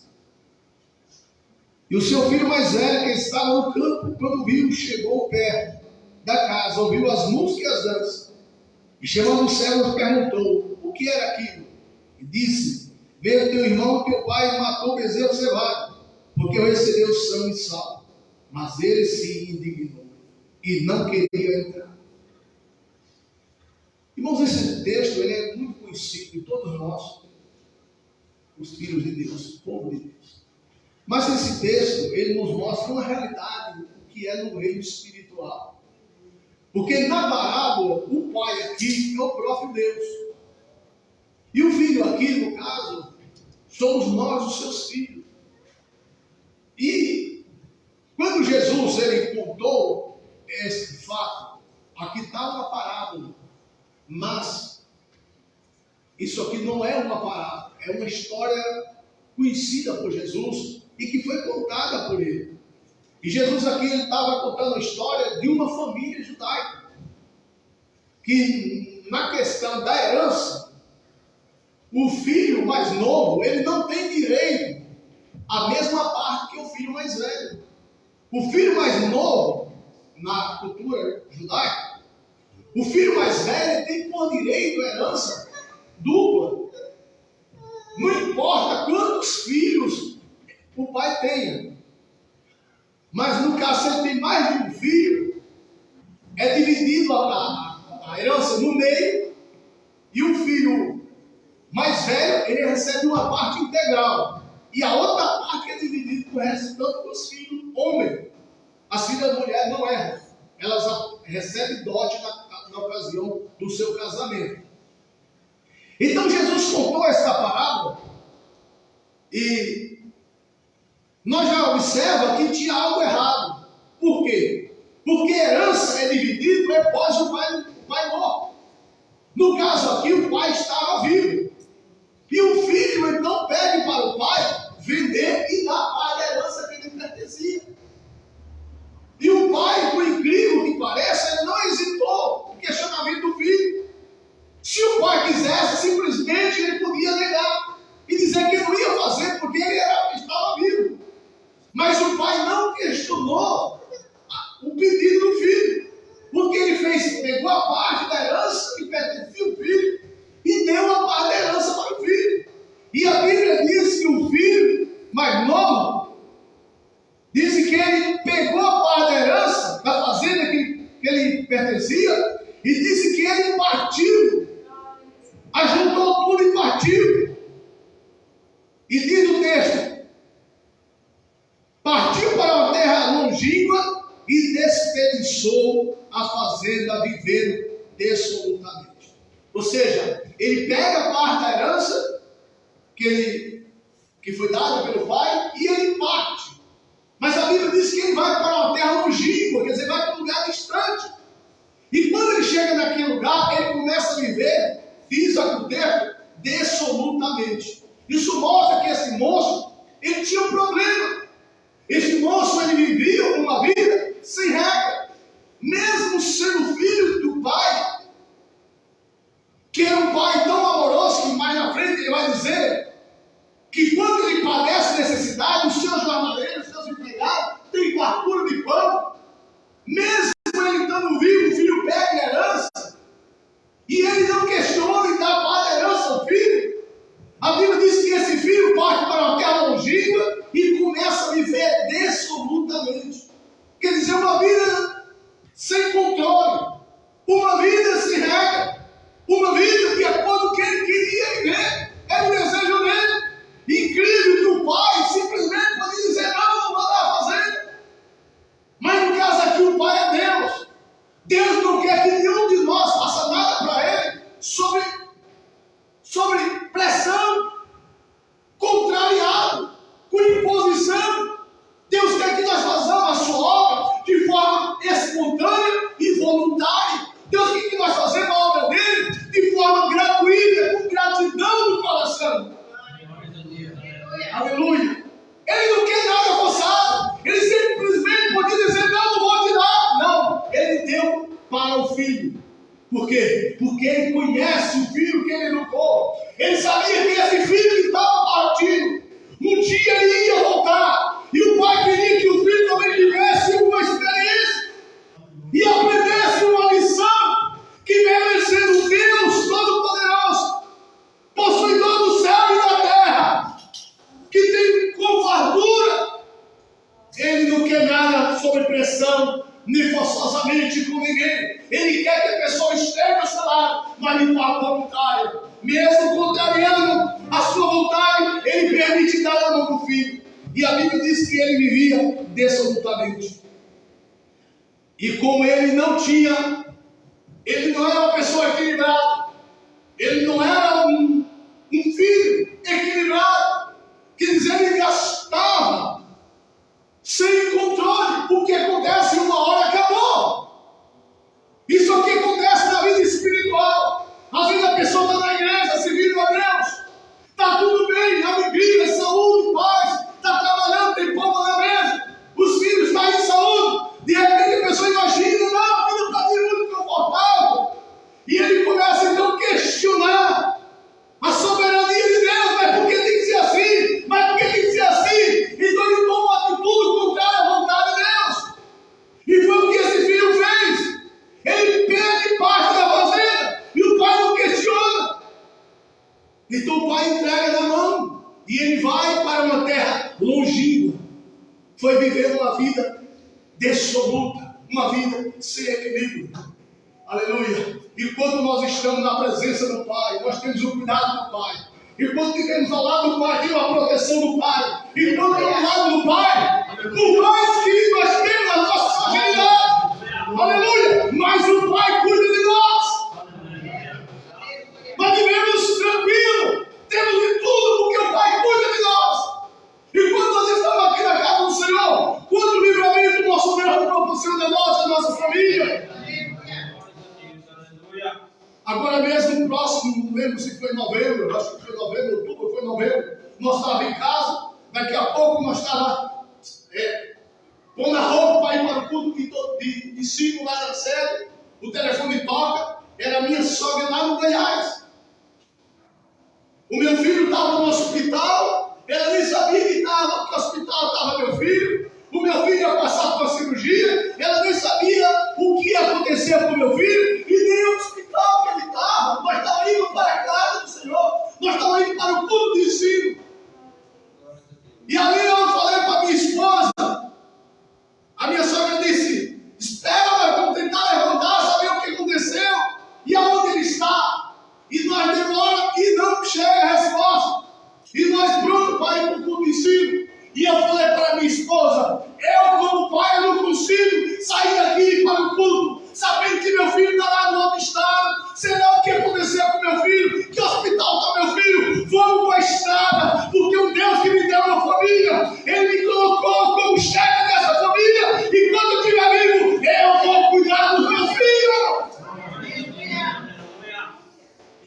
E o seu filho mais velho, que estava no campo, quando viu, chegou perto da casa, ouviu as músicas e as danças, e chamando o servo, perguntou: o que era aquilo? E disse: veio teu irmão, teu pai, e matou o bezerro cevado, porque recebeu sangue e sal. Mas ele se indignou e não queria entrar. Irmãos, esse texto ele é muito conhecido de todos nós, os filhos de Deus, o povo de Deus. Mas esse texto ele nos mostra uma realidade que é no reino espiritual. Porque na parábola, o pai aqui é o próprio Deus. E o filho aqui, no caso, somos nós os seus filhos. E quando Jesus ele contou esse fato, aqui está uma parábola, mas Isso aqui não é uma parábola, é uma história conhecida por Jesus e que foi contada por ele. E Jesus aqui estava contando a história de uma família judaica, que na questão da herança, o filho mais novo, ele não tem direito à mesma parte que o filho mais velho. O filho mais novo, na cultura judaica, o filho mais velho tem por direito a herança dupla. Não importa quantos filhos o pai tenha. Mas no caso, se ele tem mais de um filho, é dividido a herança no meio, e o filho mais velho, ele recebe uma parte integral. E a outra parte é dividida com o restante dos filhos homens. As filhas mulheres não erram. Elas recebem dote na ocasião do seu casamento. Então Jesus contou essa parábola e nós já observamos que tinha algo errado. Por quê? Porque herança é dividida após o pai morre. No caso aqui, o pai estava vivo. E o filho então pede para o pai vender e dar parte da herança que lhe pertencia. E o pai, por incrível que pareça, ele não hesitou no questionamento do filho. Se o pai quisesse, simplesmente ele podia negar e dizer que não ia fazer porque ele estava vivo. Mas o pai não questionou o pedido do filho, porque ele pegou a parte da herança que pertencia ao filho e deu a parte da herança para o filho. E a Bíblia diz que o filho mais novo, diz que ele pegou a parte da herança da fazenda que ele pertencia e disse que ele partiu, ajuntou tudo e partiu. E diz o texto: partiu para uma terra longínqua e desperdiçou a fazenda vivendo dissolutamente. Ou seja, ele pega a parte da herança que foi dada pelo pai e ele parte. Mas a Bíblia diz que ele vai para uma terra longínqua, quer dizer, vai para um lugar distante. E quando ele chega naquele lugar, ele começa a viver, diz o texto, dissolutamente. Isso mostra que esse moço, ele tinha um problema. Esse moço, ele vivia uma vida sem regra. Mesmo sendo filho do pai, que era um pai tão amoroso que mais na frente ele vai dizer que quando ele padece necessidade, os seus jornaleiros, os seus empregados, têm fartura de pão. Mesmo ele estando vivo, o filho pega a herança e ele não questiona e dá parte da herança ao filho. A Bíblia diz que esse filho parte para uma terra longínqua e começa a viver dissolutamente. Quer dizer, uma vida sem controle, uma vida sem regra, uma vida que é quando que ele queria viver, era o desejo dele. Incrível que o pai simplesmente pode dizer: não vou dar a fazenda. Mas no caso aqui, o pai é Deus. Deus não quer que nenhum de nós faça nada para ele sobre pressão, contrariado, com imposição. Deus quer que nós façamos a sua obra de forma espontânea e voluntária. Deus quer que nós façamos a obra dele de forma gratuita, com gratidão no coração. Aleluia. Ele não quer nada forçado. Ele simplesmente podia dizer: não vou te dar. Não, ele deu para o filho. Por quê? Porque ele conhece o filho que ele educou. Ele sabia que esse filho que estava partindo, um dia ele ia voltar. E o pai queria que o filho também tivesse uma experiência e aprendesse uma lição, que mesmo sendo Deus Todo-Poderoso, possuidor do céu e da terra, que tem com fartura, ele não quer nada sob pressão, nem forçosamente com ninguém. Ele quer que a pessoa esteja salário, mas de forma voluntária. Mesmo contrariando a sua vontade, ele permite dar a mão do filho. E a Bíblia diz que ele vivia dissolutamente. E como ele não era uma pessoa equilibrada, ele não era um filho equilibrado, quer dizer, ele gastava sem controle. O que acontece uma hora acabou. Isso aqui acontece na vida espiritual. Às vezes a pessoa está na igreja, se vira alegria, saúde, paz, está trabalhando, tem pão na mesa, os filhos estão em saúde. De repente a pessoa imagina, não, a vida está muito confortável. E ele começa então a questionar a soberania de Deus. Mas por que tem que ser assim? Mas por que tem que ser assim? Então ele toma uma atitude contrária à vontade de Deus. E foi o que esse filho fez. Ele perde parte da fazenda e o pai não questiona. Então o pai entrega na mão e ele vai para uma terra longínqua. Foi viver uma vida dissoluta, uma vida sem equilíbrio. Aleluia. E quando nós estamos na presença do Pai, nós temos o cuidado do Pai. E quando vivemos ao lado do Pai, temos a proteção do Pai. E quando temos ao lado do Pai, por mais que nós temos a nossa fragilidade, aleluia, mas o Pai cuida de nós. Nós vivemos tranquilo, temos de tudo, porque o Pai cuida de nós. E quando nós estamos aqui na casa do Senhor, quando o livramento do nosso Deus proporciona a nós, a nossa família. Agora mesmo, próximo, não lembro se foi novembro, acho que foi novembro, outubro, foi novembro, nós estávamos em casa, daqui a pouco nós estávamos pondo a roupa para ir para o culto de 5 lá na sede, o telefone toca, era a minha sogra lá no Goiás. O meu filho estava no hospital, ela nem sabia que estava, que hospital estava meu filho. O meu filho ia passar por uma cirurgia, ela nem sabia o que ia acontecer com o meu filho, e nem o hospital que ele estava. Nós estávamos indo para a casa do Senhor, nós estávamos indo para o culto de ensino. E ali eu falei para a minha esposa, a minha sogra disse, espera, nós vamos tentar levantar, saber o que aconteceu, e aonde ele está. E nós demoramos e não chega a resposta. E nós pronto para ir para o culto de ensino. E eu falei para minha esposa, eu como pai eu não consigo sair daqui para o culto, sabendo que meu filho está lá no outro estado. Será o que aconteceu com meu filho? Que hospital está meu filho? Vamos para a estrada, porque o Deus que me deu uma família, Ele me colocou como chefe dessa família, e quando eu estiver vivo, eu vou cuidar dos meus filhos.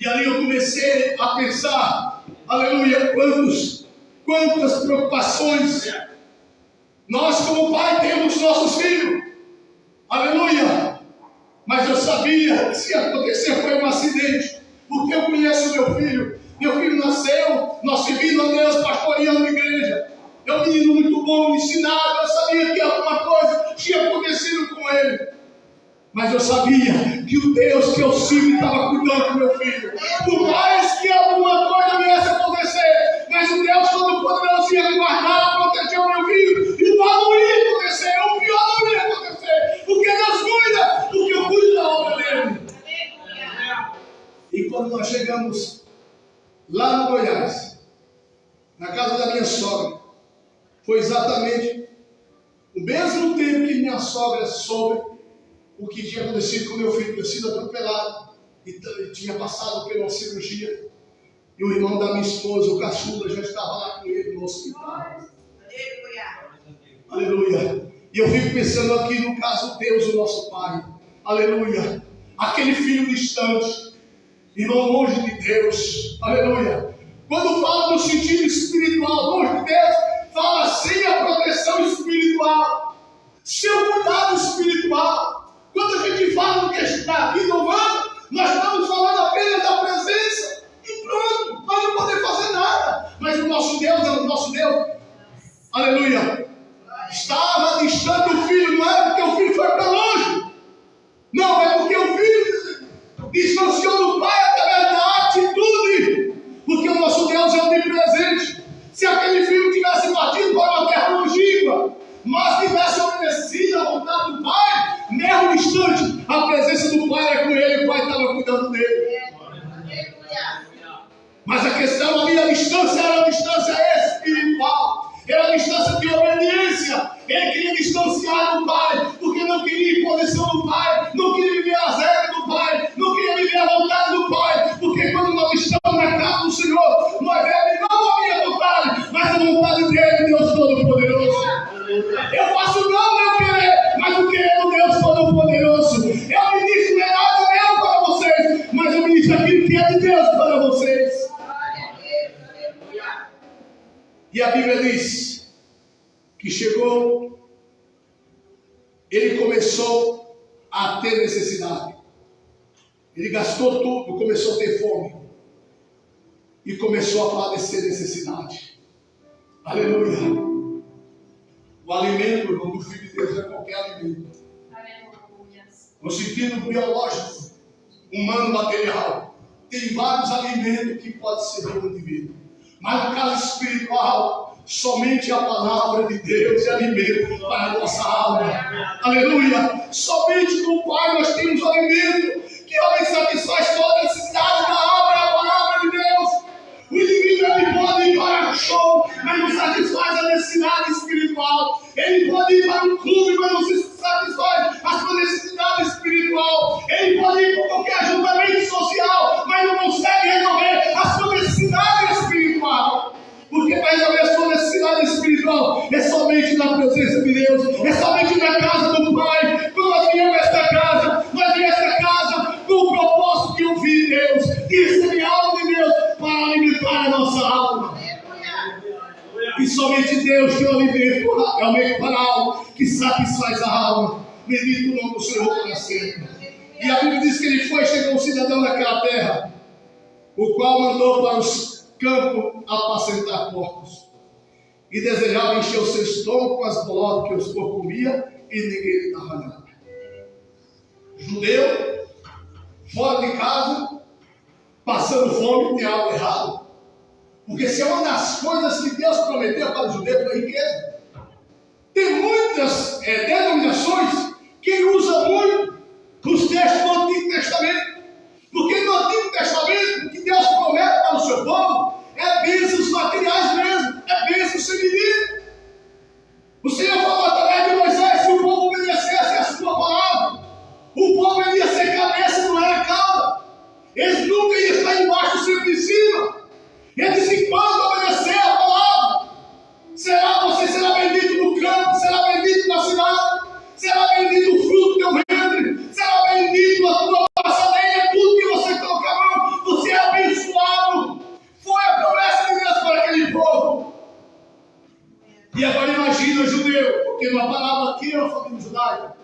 E ali eu comecei a pensar, aleluia, quantas preocupações nós como pai temos nossos filhos, aleluia, mas eu sabia que se acontecer foi um acidente, porque eu conheço meu filho nasceu, nós servindo a Deus, pastoreando a igreja, é um menino muito bom, ensinado, eu sabia que alguma coisa tinha acontecido com ele, mas eu sabia que o Deus que eu sirvo estava cuidando do meu filho, por mais que alguma coisa viesse a acontecer, mas o Deus Todo-Poderoso ia guardar, proteger o meu filho, e o mal não ia acontecer, o pior não ia acontecer, porque Deus cuida, porque eu cuido da obra dele. E quando nós chegamos lá no Goiás, na casa da minha sogra, foi exatamente o mesmo tempo que minha sogra soube o que tinha acontecido com meu filho, tinha sido atropelado e tinha passado por uma cirurgia. E o irmão da minha esposa, o caçula, já estava lá com ele no hospital. Aleluia. E eu fico pensando aqui no caso Deus, o nosso Pai. Aleluia. Aquele filho distante, irmão, longe de Deus. Aleluia. Quando fala no sentido espiritual, longe de Deus, fala sem a proteção espiritual, seu cuidado espiritual. Quando a gente fala no que da vida humana, nós estamos falando apenas da presença e pronto, nós não podemos fazer nada. Mas o nosso Deus, aleluia, estava distante do filho, não é porque o filho foi para longe, não, é porque o filho distanciou do pai através da atitude, porque o nosso Deus é onipresente. Se aquele filho tivesse partido para uma terra longínqua, mas tivesse obedecido à vontade do Pai, mesmo distante, a presença do Pai era com ele, o Pai estava cuidando dele. Mas a questão ali, a distância era a distância espiritual, era a distância de obediência. Ele queria distanciar do Pai, porque não queria ir posição do Pai, não queria viver as regras do Pai, não queria viver a vontade do Pai, porque quando nós estamos na casa do Senhor, nós vemos não a minha vontade, mas a vontade dele, Deus Todo-Poderoso. Eu faço não meu querer, mas o querer do Deus Todo-Poderoso. Eu ministro não é nada meu para vocês, mas eu ministro aquilo que é de Deus para vocês. E a Bíblia diz que chegou, ele começou a ter necessidade. Ele gastou tudo, começou a ter fome. E começou a padecer necessidade. Aleluia. O alimento, irmão, do Filho de Deus é qualquer alimento. Aleluia. No sentido biológico, humano, material. Tem vários alimentos que podem servir ao indivíduo. Mas no caso espiritual, somente a palavra de Deus é alimento para a nossa alma. Aleluia. Somente com o Pai nós temos o alimento que realmente satisfaz toda a necessidade da alma, é a palavra de Deus. O indivíduo ele pode ir para o show, mas não satisfaz a necessidade espiritual. Ele pode ir para um clube, mas não se satisfaz a sua necessidade espiritual. Ele pode ir para qualquer ajuntamento social, mas não consegue resolver a sua necessidade espiritual. Porque para resolver a sua necessidade espiritual é somente na presença de Deus, é somente na casa do Pai. Quando nós viemos a esta casa, nós viemos a esta casa com o propósito de ouvir Deus, de receber algo de Deus para alimentar a nossa alma. E somente Deus tem o alimento realmente para a alma, que satisfaz a alma. Bendito o nome do Senhor para sempre. E a Bíblia diz que ele foi, chegou um cidadão naquela terra, o qual mandou para os campos apacentar porcos. E desejava encher o seu estômago com as bolotas que os porcos comiam, e ninguém lhe dava nada. Judeu, fora de casa, passando fome, tem algo errado. Porque se é uma das coisas que Deus prometeu para o judeu, foi a riqueza. Tem muitas denominações que usam muito os textos do Antigo Testamento. Porque no Antigo Testamento, o que Deus promete para o seu povo é bênçãos materiais mesmo, é bênçãos sem medida. O Senhor falou através de Moisés: se o povo obedecesse a sua palavra, o povo ia ser cabeça, não era cauda. Eles nunca iam estar embaixo, sempre em cima. Ele disse: quando obedecer a palavra, você será bendito no campo, será bendito na cidade, será bendito o fruto do teu ventre, será bendito a tua passadeira, tudo que você colocar a mão, você é abençoado. Foi a promessa de Deus para aquele povo. E agora imagina o judeu, porque uma palavra aqui é uma família judaica.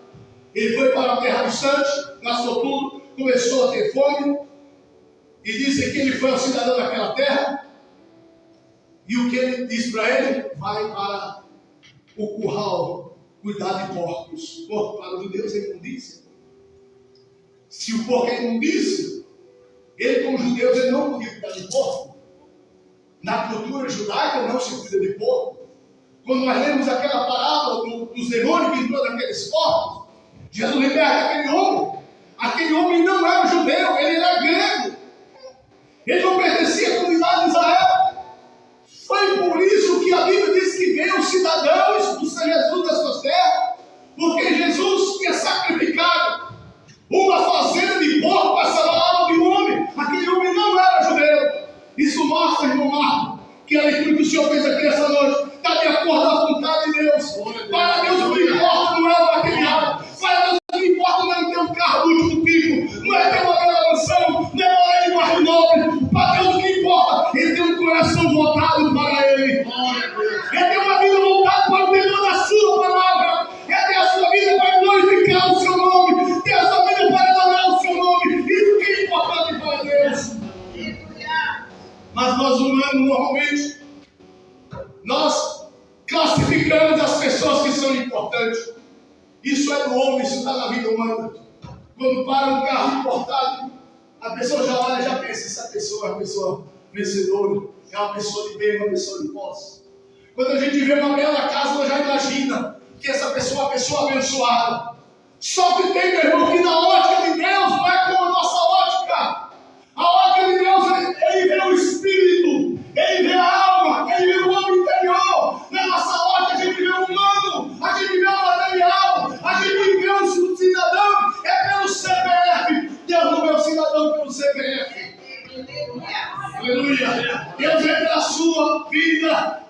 Ele foi para a terra distante, gastou tudo, começou a ter fome. E dizem que ele foi um cidadão daquela terra. E o que ele disse para ele? Vai para o curral cuidar de porcos. Porco para os judeus é imundícia. Se o porco é imundícia, ele como judeus ele não podia cuidar de porco. Na cultura judaica não se cuida de porco. Quando nós lemos aquela parábola dos demônios que entrou naqueles porcos, Jesus liberta aquele homem. Aquele homem não era judeu, ele era grego. Ele não pertencia à comunidade de Israel. Foi por isso que a Bíblia diz que veio os cidadãos do Senhor Jesus das suas terras, porque Jesus tinha sacrificado uma fazenda de porco para salvar a alma de um homem. Aquele homem não era judeu. Isso mostra, irmão Marco, que a leitura que o Senhor fez aqui essa noite está de acordo com a vontade de Deus. Para Deus o que importa não é o material. Para Deus o que importa não é ter um carro do último tipo, não é ter uma bela mansão, não é morar em bairro nobre. Para Deus o que importa, ele tem um coração voltado para Ele. Ele tem uma vida voltada para o temor da sua palavra. Ele tem a sua vida para glorificar o seu nome. Tem a sua vida para adorar o seu nome. Isso que é importante para Deus. Mas nós humanos, normalmente, nós classificamos as pessoas que são importantes. Isso é do homem, isso está na vida humana. Quando para um carro importado, a pessoa já olha e já pensa: essa pessoa é uma pessoa vencedora, é uma pessoa de bem, uma pessoa de posse. Quando a gente vê uma bela casa, ela já imagina que essa pessoa é uma pessoa abençoada. Só que tem, meu irmão, que na ótica de Deus não é como a nossa ótica. A ótica de Deus, ele vê o espírito, ele vê a alma, ele vê o homem interior. Na nossa ótica a gente vê o humano, a gente vê o material, a gente vê o cidadão, é pelo CPF. Deus não vê o cidadão pelo CPF. Aleluia. Deus vê pela sua vida,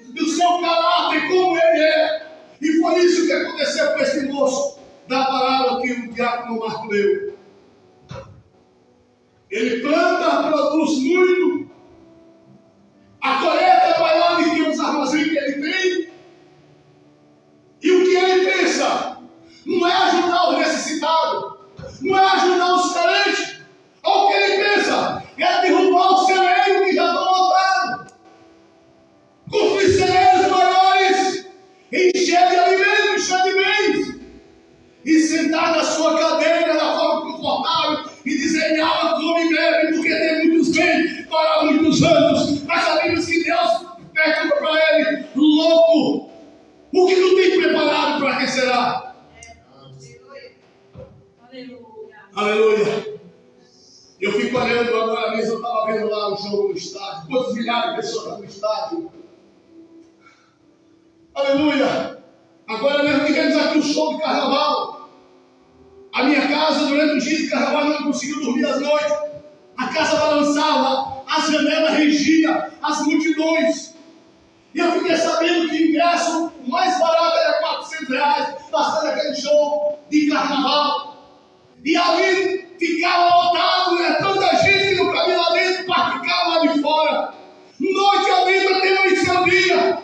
do seu caráter, como ele é. E foi isso que aconteceu com esse moço da parábola que o diácono Marco leu. Ele planta, produz muito. A colheita é maior do que os o jogo no estádio? Quantos milhares de pessoas estão no estádio? Aleluia! Agora nós tivemos aqui o show de carnaval. A minha casa, durante os dias de carnaval, não conseguiu dormir às noites. A casa balançava, as janelas regiam, as multidões. E eu fiquei sabendo que o ingresso mais barato era R$400, passando aquele show de carnaval. E ali ficava lotado, tanta gente que não cabia lá dentro para ficar lá de fora. Noite adentro até amanhecer o dia.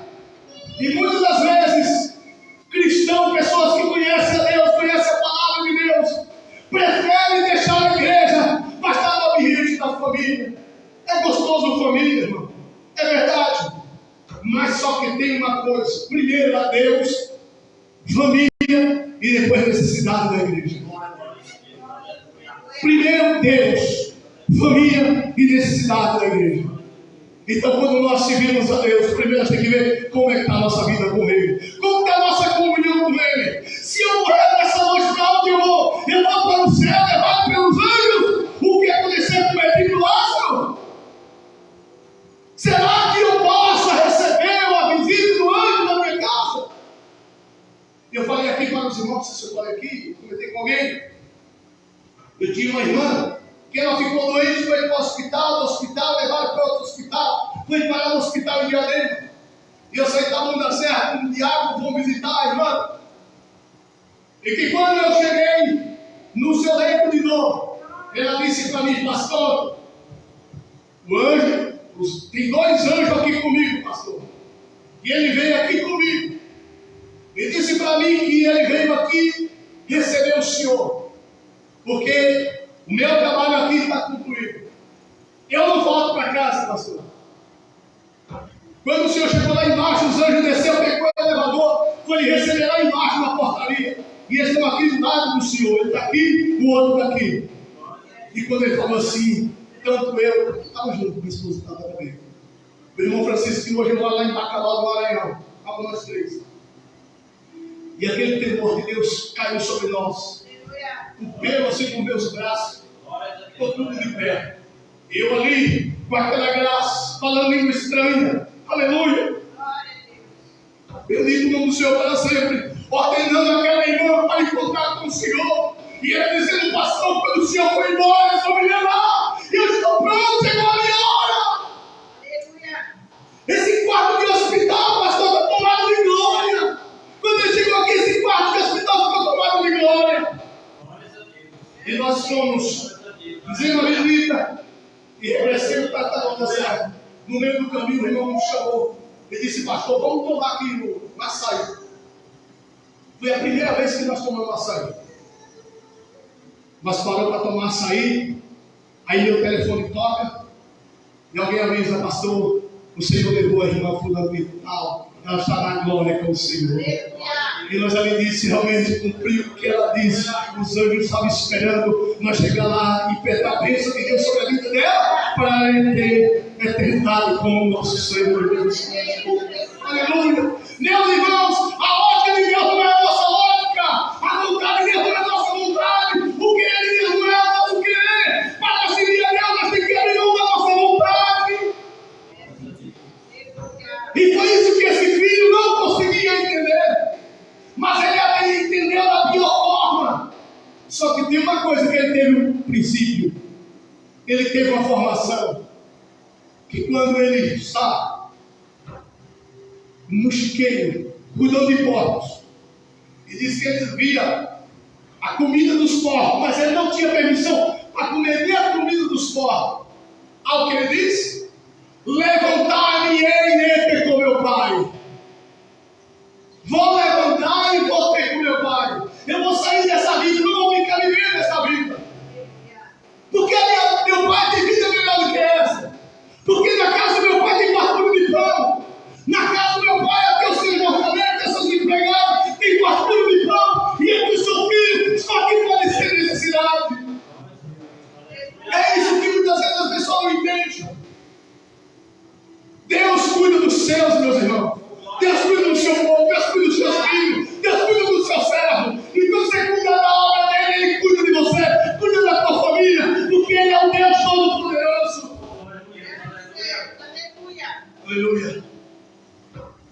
E muitas das vezes, cristãos, pessoas que conhecem a Deus, conhecem a palavra de Deus, preferem deixar a igreja para estar no ambiente da família. É gostoso família, irmão. É verdade. Mas só que tem uma coisa: primeiro a Deus, família e depois necessidade da igreja. Primeiro Deus, família e necessidade da igreja. Então, quando nós servimos a Deus, primeiro nós temos que ver como é que está a nossa vida com Ele, como está a nossa comunhão com Ele. Se eu morrer nessa noite, para onde eu vou? Eu vou para o céu, levado pelos anjos. O que aconteceu com o Pedro Lázaro? Será que eu posso receber uma visita do anjo na minha casa? Eu falei aqui para os irmãos, se eu falei aqui, eu comentei com alguém. Eu tinha uma irmã que ela ficou doente, foi para o hospital, do hospital, levaram para outro hospital, foi parar no hospital em Diadema. E eu saí da mão da serra com o diabo, vou visitar a irmã. E que quando eu cheguei no seu leito de dor, ela disse para mim: pastor, o anjo, tem 2 anjos aqui comigo, pastor. E ele veio aqui comigo. E disse para mim que ele veio aqui receber o senhor, porque o meu trabalho aqui está concluído. Eu não volto para casa, pastor. Quando o senhor chegou lá embaixo, os anjos desceu, pegou o elevador, foi lhe receber lá embaixo na portaria. E eles estão aqui do lado do senhor. Ele está aqui, o outro está aqui. E quando ele falou assim, tanto eu estava junto com minha esposa, estava também. O irmão Francisco, que hoje mora lá em Bacalhau do Maranhão. Estava nós 3. E aquele temor de Deus caiu sobre nós. O pelo assim com meus braços, ficou tudo de pé. Eu ali, com aquela graça, falando língua estranha, aleluia. Bendito o nome do Senhor para sempre, ordenando aquela irmã para encontrar com o Senhor. E ele dizendo: pastor, quando o Senhor foi embora, eu só me lá, eu estou pronto, chegou a minha hora. Esse quarto de hospital, pastor, está tomado de glória. Quando ele chegou aqui, esse quarto de hospital ficou tomado de glória. E nós fomos dizendo a visita e reconhecendo o Tatarão da Serra. No meio do caminho, o irmão nos chamou e disse: pastor, vamos tomar aqui no açaí. Foi a primeira vez que nós tomamos açaí. Nós paramos para tomar açaí. Aí meu telefone toca e alguém avisa: pastor, o Senhor levou a irmã fulana de tal, ela está na glória com o Senhor. E nós ali disse, realmente cumpriu o que ela disse. Os anjos estavam esperando nós chegar lá e pegar a bênção de Deus sobre a vida dela, para ela ter eternidade com o nosso Senhor Deus. Aleluia. Meus irmãos, a ótica de Deus não é a nossa ótica, a vontade de Deus não é a nossa vontade, o querer de Deus não é o nosso querer. Para nós seguir a Deus, nós temos que abrir mão da nossa vontade. E foi isso que esse filho não conseguia entender. Mas ele entendeu da pior forma. Só que tem uma coisa que ele teve um princípio. Ele teve uma formação. Que quando ele está no chiqueiro, cuidando de porcos, e diz que ele via a comida dos porcos, mas ele não tinha permissão para comer nem a comida dos porcos. Ao que ele disse: levantar-me e ter com meu pai. Vou levantar e vou ter com meu pai. Eu vou sair dessa vida, não vou ficar vivendo essa vida. Porque meu pai tem vida melhor do que essa. Porque na casa do meu pai tem fartura de pão. Na casa do meu pai, até os seus jornaleiros, até seus empregados, tem fartura de pão. E eu que sou filho, só que pode ser necessidade. É isso que muitas vezes as pessoas não entendem. Deus cuida dos seus, meus irmãos. Deus cuida do seu povo, Deus cuida dos seus filhos, Deus cuida do seu servo. E quando você cuida da obra dele, ele cuida de você, cuida da tua família, porque ele é o Deus Todo-Poderoso. Aleluia.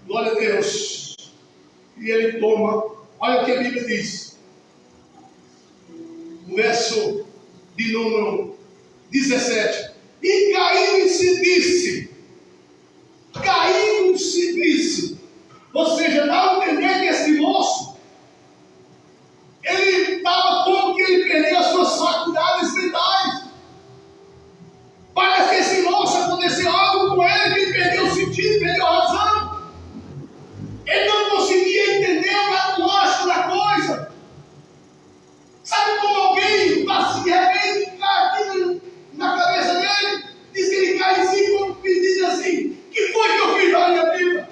Glória a Deus. E ele toma. Olha o que a Bíblia diz. O verso de número 17. E caindo-se disse. Caindo-se disse. Ou seja, dá a entender que esse moço, ele estava como que ele perdeu as suas faculdades mentais. Parece que esse moço aconteceu algo com ele, que ele perdeu o sentido, perdeu a razão. Ele não conseguia entender o lado lógico da coisa. Sabe como alguém passa de repente, cai aqui na cabeça dele, diz que ele cai assim, como que diz assim: que foi que eu fiz da minha vida?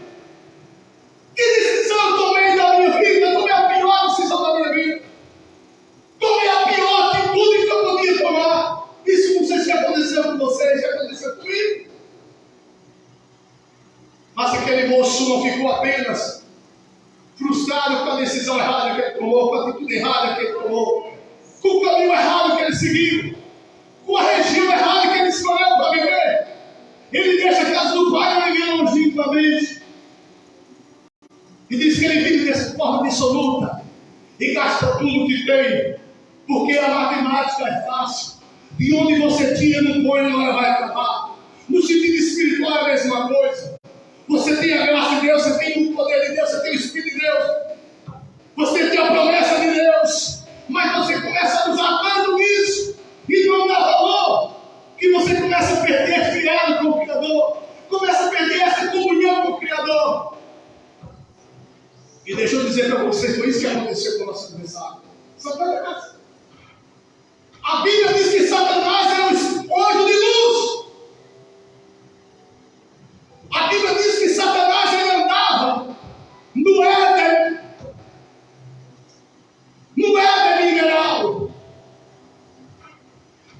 Que decisão eu tomei da minha vida? Eu tomei a pior decisão da minha vida. Tomei a pior atitude que eu podia tomar. Isso não sei se aconteceu com vocês, já aconteceu comigo. Mas aquele moço não ficou apenas frustrado com a decisão errada que ele tomou, com a atitude errada que ele tomou, com o caminho errado que ele seguiu, com a região errada que ele escolheu para viver. Ele deixa a casa do pai e vive longínquamente. E diz que ele vive dessa forma dissoluta e gasta tudo que tem, porque a matemática é fácil. E onde você tinha, não põe, agora vai acabar. No sentido espiritual é a mesma coisa. Você tem a graça de Deus, você tem o poder de Deus, você tem o Espírito de Deus, você tem a promessa de Deus, mas você começa a usar tanto isso e não dá valor, que você começa a perder esse diálogo com o Criador, começa a perder essa comunhão com o Criador. E deixa eu dizer para vocês, foi isso que aconteceu com o nosso adversário. Satanás. A Bíblia diz que Satanás é um anjo de luz. A Bíblia diz que Satanás ele andava no Éden mineral.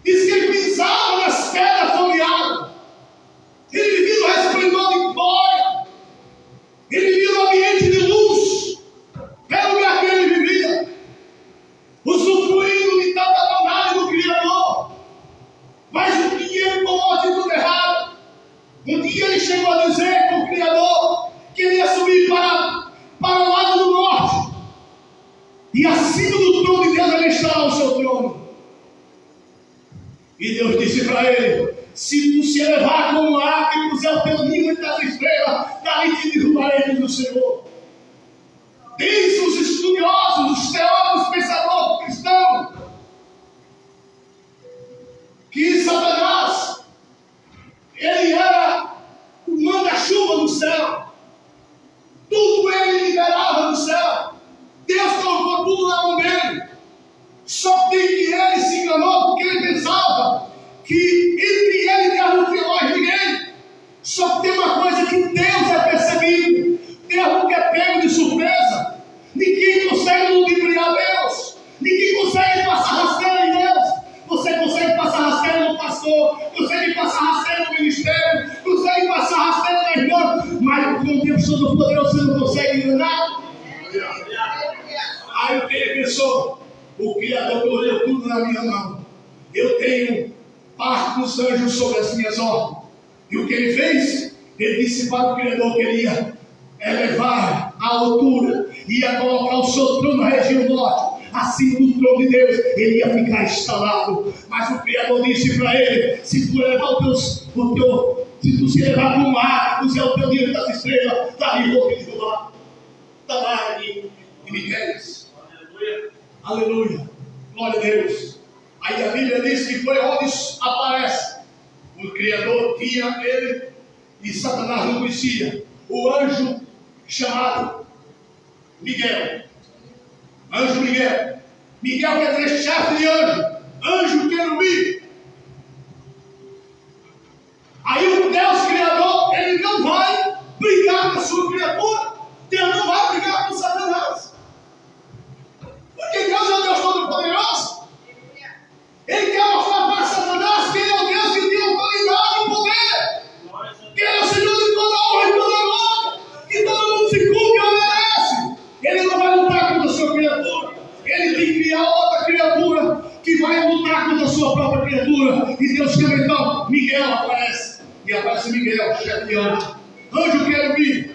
Diz que ele pisava nas pedras folheadas. Ele vivia no resplendor de glória. Ele vivia no ambiente de luz. Era o lugar que ele vivia, usufruindo de tanta bondade do Criador. Mas um dia ele tomou a atitude errada. Um dia ele chegou a dizer com o Criador que ele ia subir para o lado do norte. E acima do trono de Deus ele estava o seu trono. E Deus disse para ele: se tu se elevar como um ave e puser o teu ninho entre as estrelas, daí te derrubarei do Senhor. Diz os estudiosos, os teólogos, pensadores cristãos, que Satanás, ele era o manda-chuva do céu. Tudo ele liberava do céu. Deus colocou tudo na mão dele. Só que ele se enganou porque ele pensava que entre ele e Deus não tinha mais ninguém. Só que tem uma coisa que Deus é percebido. Deus não quer pego de surpresa. Ninguém consegue ludibriar Deus. Ninguém consegue passar rasteira em Deus. Você consegue passar rasteira no pastor, consegue passar rasteira no ministério, consegue passar rasteira na irmã, mas com Deus Todo-Poderoso você não consegue enganar. Aí ele pensou: o Criador colocou tudo na minha mão. Eu tenho parte dos anjos sobre as minhas ordens. E o que ele fez? Ele disse para o Criador que ele ia elevar a altura, ia colocar o seu trono na região norte, acima do trono de Deus, ele ia ficar instalado. Mas o Criador disse para ele: se tu levar se tu se levar para o mar, puser o teu dinheiro das estrelas, dali vou te derrubar. Está lá em Miqueias. Aleluia. Glória a Deus. Aí a Bíblia diz que foi onde aparece. O Criador tinha ele e Satanás não conhecia. O anjo chamado Miguel. Anjo Miguel. Miguel quer dizer chefe de anjo. Anjo querubim. Aí o Deus Criador, ele não vai brigar com a sua criatura. Deus não vai brigar com Satanás. Porque Deus é o Deus Todo-Poderoso. Ele quer mostrar para Satanás que ele é o Deus que tem autoridade e poder. Que ele é o Senhor de toda honra e toda glória. Que todo mundo se cumpre e obedece. Ele não vai lutar contra a sua criatura. Ele tem que criar outra criatura que vai lutar contra a sua própria criatura. E Deus chama então, Miguel aparece. E aparece Miguel, chefe de anjo. anjo querubim.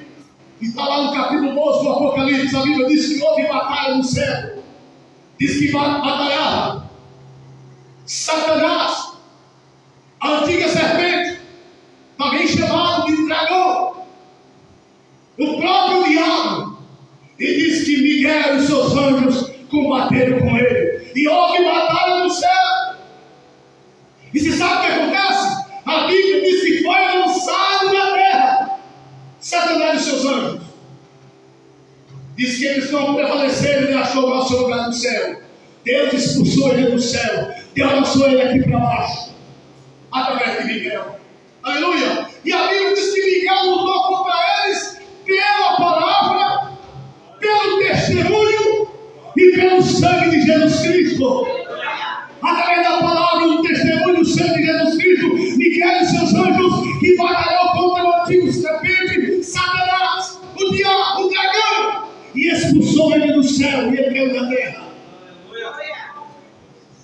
E está lá no capítulo 12 do Apocalipse, a Bíblia diz que houve batalha no céu. Diz que batalhava Satanás, a antiga serpente, também chamado de dragão, o próprio diabo. E diz que Miguel e seus anjos combateram com ele. E houve batalha no céu. E você sabe o que acontece? A Bíblia diz que foi lançado na terra Satanás e seus anjos. Diz que eles não prevaleceram e achou o nosso lugar no céu. Deus expulsou ele do céu. Deus lançou ele aqui para baixo, através de Miguel. Aleluia! E a Bíblia diz que Miguel lutou contra eles pela palavra, pelo testemunho e pelo sangue de Jesus Cristo. Através da palavra, do testemunho e do sangue de Jesus Cristo, Miguel e seus anjos que batalhou contra o antigo serpente, Satanás, o diabo, o dragão, e expulsou ele do céu e ele caiu na terra.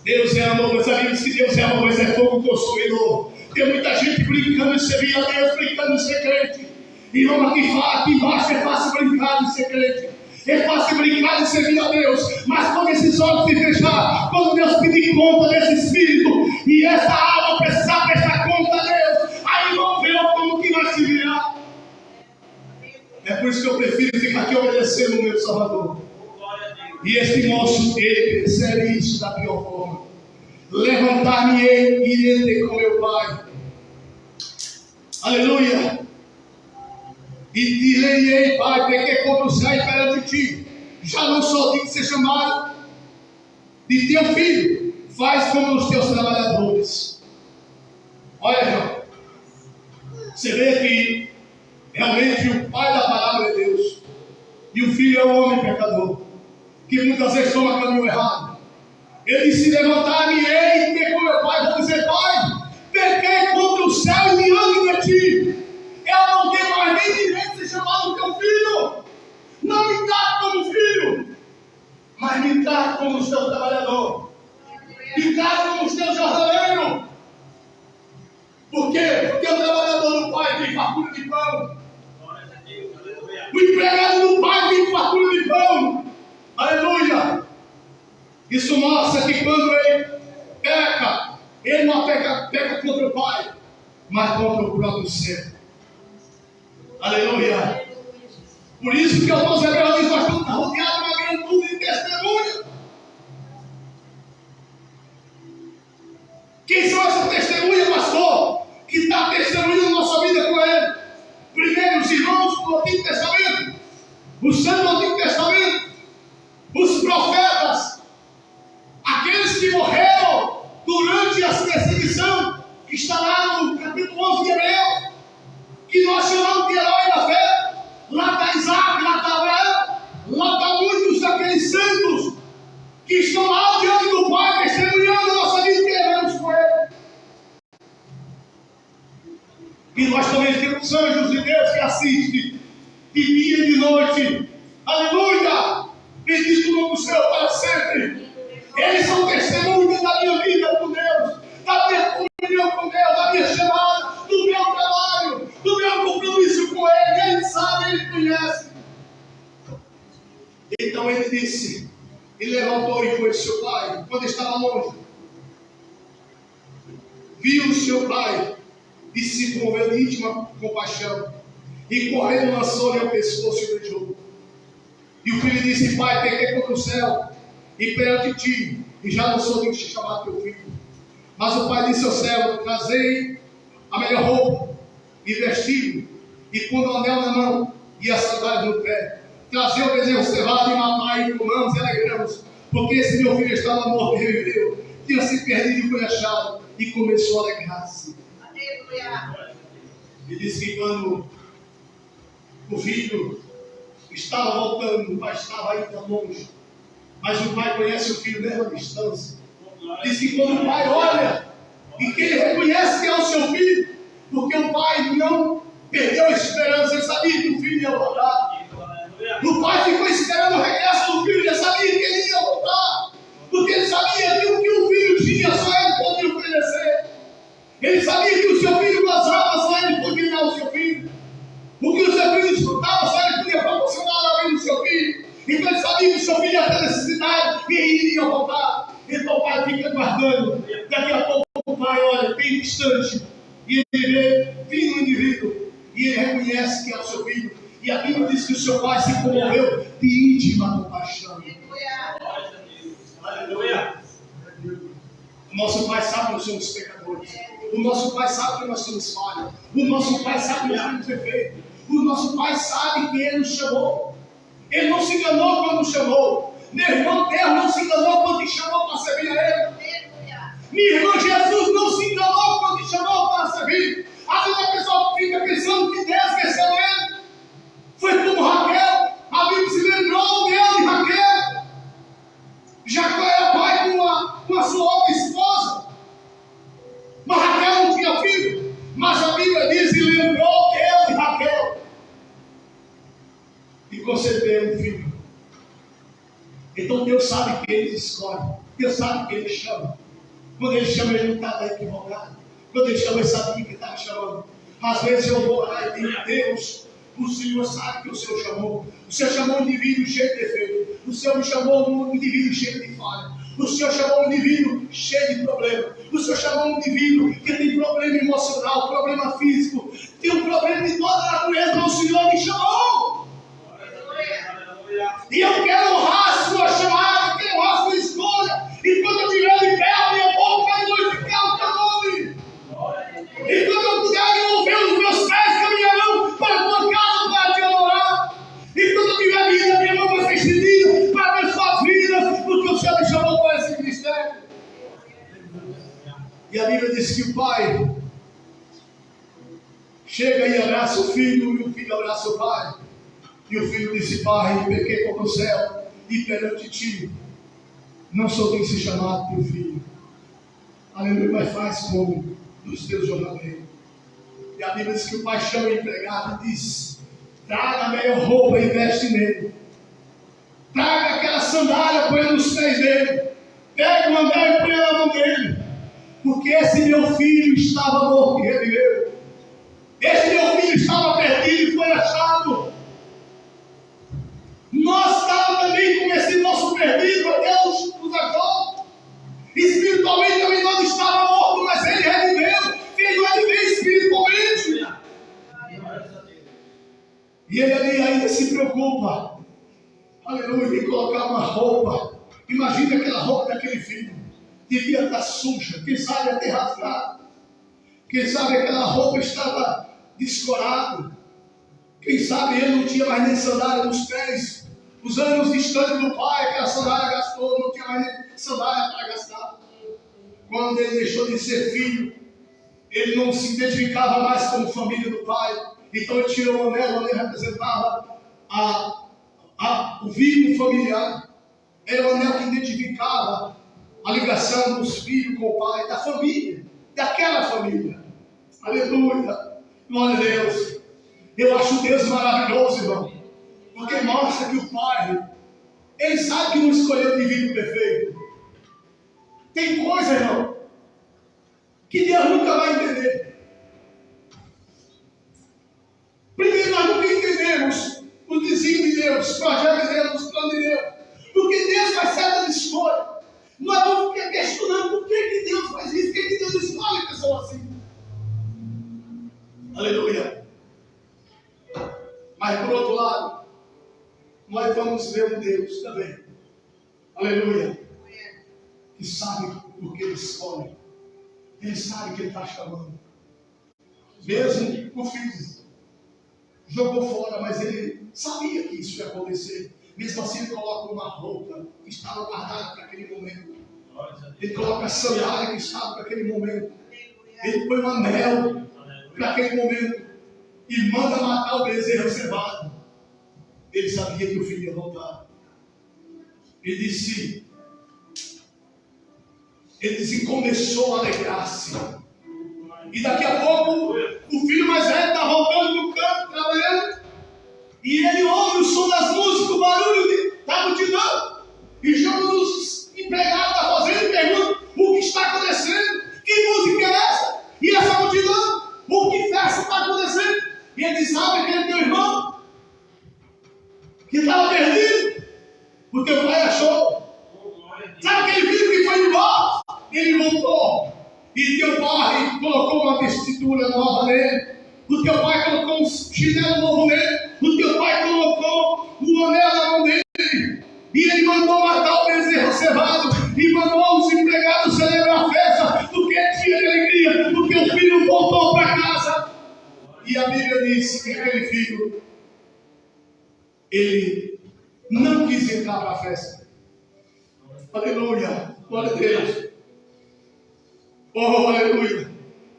Deus é amor, meus amigos, que Deus é amor, mas é fogo consumidor. Tem muita gente brincando em servir a Deus, brincando em ser crente. E vamos aqui embaixo é fácil brincar em ser crente. É fácil brincar em servir a Deus. Mas quando esses olhos se fechar, quando Deus pedir conta desse espírito, e essa alma precisar prestar conta a Deus, aí vamos ver como que vai se virar. É por isso que eu prefiro ficar aqui obedecendo o meu Salvador. E este moço, ele percebe isso da pior forma. Levantar-me-ei e irei ter com meu Pai. Aleluia. E direi-ei, Pai, pequei contra o céu e perante ti. Já não sou digno de ser chamado de teu filho. Faz como os teus trabalhadores. Olha, irmão. Você vê que realmente o Pai da palavra é Deus. E o filho é o homem pecador, que muitas vezes toma caminho errado. Ele disse: levantar-me-ei e ter com meu Pai. Vou dizer: Pai, pequei contra o céu e diante de ti. Eu não tenho mais nem direito de ser chamado teu filho. Não me trate como filho, mas me trate como os teus trabalhadores. Me trate como os teus jornaleiros. Por quê? Porque o trabalhador do Pai tem fartura de pão. O empregado do Pai tem fartura de pão. Aleluia! Isso mostra que quando ele peca, ele não peca contra o Pai, mas contra o próprio ser. Aleluia! Por isso que o nosso Hebreus diz: nós estamos rodeados de uma grande nuvem de testemunha. Quem são essas testemunhas, pastor? Que está testemunhando a nossa vida com ele. Primeiro, os irmãos do Antigo Testamento, os santos do Antigo Testamento, os profetas, aqueles que morreram durante a perseguição, que está lá no capítulo 11 de Hebreus, que nós chamamos de herói da fé. Lá está Isaac, lá está Abraão, lá está muitos daqueles santos que estão lá diante do Pai, testemunhando a nossa vida e erramos com ele. E nós também temos anjos de Deus que assistem de dia e de noite. Aleluia! Bendito o nome do Senhor para sempre. Eles são testemunhas da minha vida com Deus, da minha comunhão com Deus, da minha chamada, do meu trabalho, do meu compromisso com Ele. Ele sabe, Ele conhece. Então ele disse, e levantou e foi seu pai, quando estava longe. Viu o seu pai e se comoveu de íntima compaixão, e correndo lançou-lhe ao pescoço e beijou. E o filho disse: Pai, pequei contra o céu e perante ti, e já não sou digno de chamar teu filho. Mas o pai disse ao servo: trazei a melhor roupa e vesti-lo, e pondo o anel na mão e as sandálias no pé. Trazei o bezerro cevado e matai, e comamos e alegramos, porque esse meu filho estava morto e reviveu, tinha se perdido e foi achado, e começou a alegrar-se. E disse que quando o filho estava voltando, o pai estava ainda longe, mas o pai conhece o filho mesmo à distância. Diz que quando o pai olha e que ele reconhece que é o seu filho, porque o pai não perdeu a esperança, ele sabia que o filho ia voltar. O pai ficou esperando o regresso do filho, ele sabia que ele ia voltar, porque ele sabia que o que o filho tinha só ele podia oferecer. Ele sabia que o seu filho gozava, só ele podia dar o seu filho. O ia voltar. Então o pai fica guardando. Daqui a pouco o pai olha bem distante e ele vê vindo um indivíduo e ele reconhece que é o seu filho. E a Bíblia diz que o seu pai se comoveu de íntima compaixão. Aleluia. O nosso pai sabe que nós somos pecadores. O nosso pai sabe que nós somos falhos. O nosso pai sabe que nós temos defeito. O nosso pai sabe que ele nos chamou. Ele não se enganou quando nos chamou. Meu irmão, Deus não se enganou quando te chamou para servir a Ele. Meu irmão, Jesus não se enganou quando te chamou para servir. Às vezes a pessoa fica pensando que Deus esqueceu ele. Foi como Raquel. A Bíblia se lembrou dele de Raquel. Jacó era pai com a sua outra esposa. Mas Raquel não tinha filho. Mas a Bíblia diz e lembrou dele de Raquel. E concedeu um filho. Então Deus sabe que Ele escolhe. Deus sabe que Ele chama. Quando Ele chama, Ele não está equivocado. Quando Ele chama, Ele sabe que está me chamando. Às vezes eu vou orar e digo, Deus, o Senhor sabe que o Senhor chamou. O Senhor chamou um indivíduo cheio de defeito. O Senhor me chamou um indivíduo cheio de falha. O Senhor chamou um indivíduo cheio de problema. O Senhor chamou um indivíduo que tem problema emocional, problema físico, tem um problema de toda a natureza, mas o Senhor me chamou. E eu quero honrar a sua chamada, quero honrar a sua escolha. E quando eu estiver de pé, minha boca vai glorificar o teu nome. E quando eu puder me mover, os meus pés caminharão para a tua casa para te adorar. E quando eu tiver vida, minha mão vai ser estendida para abençoar as vidas, porque o Senhor me chamou para esse ministério. E a Bíblia diz que o pai chega e abraça o filho, e o filho abraça o pai. E o filho disse, pai, pequei contra o céu e perante ti. Não sou quem se chamar teu filho. Aleluia, mas faz como dos teus jornaleiros. E a Bíblia diz que o pai chama o empregado e diz, traga a melhor roupa e veste nele. Traga aquela sandália, põe nos pés dele. Pega o anel e põe na mão dele. Porque esse meu filho estava morto e reviveu. Esse meu filho estava perdido e foi achado. Nós estávamos também com esse nosso perdido, Deus nos ajudou. Espiritualmente também nós estávamos mortos, mas Ele reviveu. Fez nós viver espiritualmente. E Ele ali ainda se preocupa. Aleluia, em colocar uma roupa. Imagina aquela roupa daquele filho. Devia estar suja, quem sabe até rasgada. Quem sabe aquela roupa estava descorada. Quem sabe ele não tinha mais nem sandália nos pés. Os anos distantes do pai, aquela sandália gastou, não tinha mais nem sandália para gastar. Quando ele deixou de ser filho, ele não se identificava mais como família do pai. Então ele tirou o anel, onde representava o vínculo familiar. Era o anel que identificava a ligação dos filhos com o pai, da família, daquela família. Aleluia, glória a Deus. Eu acho Deus maravilhoso, irmão, porque mostra que o pai, ele sabe que não escolheu o indivíduo perfeito. Tem coisa, irmão, que Deus nunca vai entender. Primeiro, nós nunca entendemos o desígnio de Deus, o projeto de Deus, os planos de Deus, porque Deus faz certas escolhas. Nós vamos ficar questionando por que Deus faz isso, por que Deus escolhe a pessoa assim. Aleluia. Mas por outro lado, nós vamos ver um Deus também. Aleluia. Que sabe por que Ele escolhe. Ele sabe que Ele está chamando. Mesmo o filho jogou fora, mas ele sabia que isso ia acontecer. Mesmo assim, ele coloca uma roupa que estava guardada para aquele momento. Ele coloca a sandália que estava para aquele momento. Ele põe um anel para aquele momento. E manda matar o bezerro cevado. Ele sabia que o filho ia voltar. Ele disse, começou a alegrar-se. E daqui a pouco, o filho mais velho está voltando no campo, trabalhando. E ele ouve o som das músicas, o barulho da multidão. E chama os empregados da fazenda e pergunta, o que está acontecendo? Que música é essa? E essa multidão? O que festa está acontecendo? E ele sabe aquele teu irmão que estava perdido, o teu pai achou. Sabe ele voltou. E teu pai colocou uma vestidura nova nele. O teu pai colocou um chinelo novo nele. O teu pai colocou um anel na mão dele. E ele mandou matar o bezerro cevado. E mandou os empregados celebrar a festa. Porque tinha de alegria. Porque o filho voltou para casa. E a Bíblia disse que aquele filho, ele não quis entrar para a festa. Aleluia. Glória a Deus. Oh, aleluia.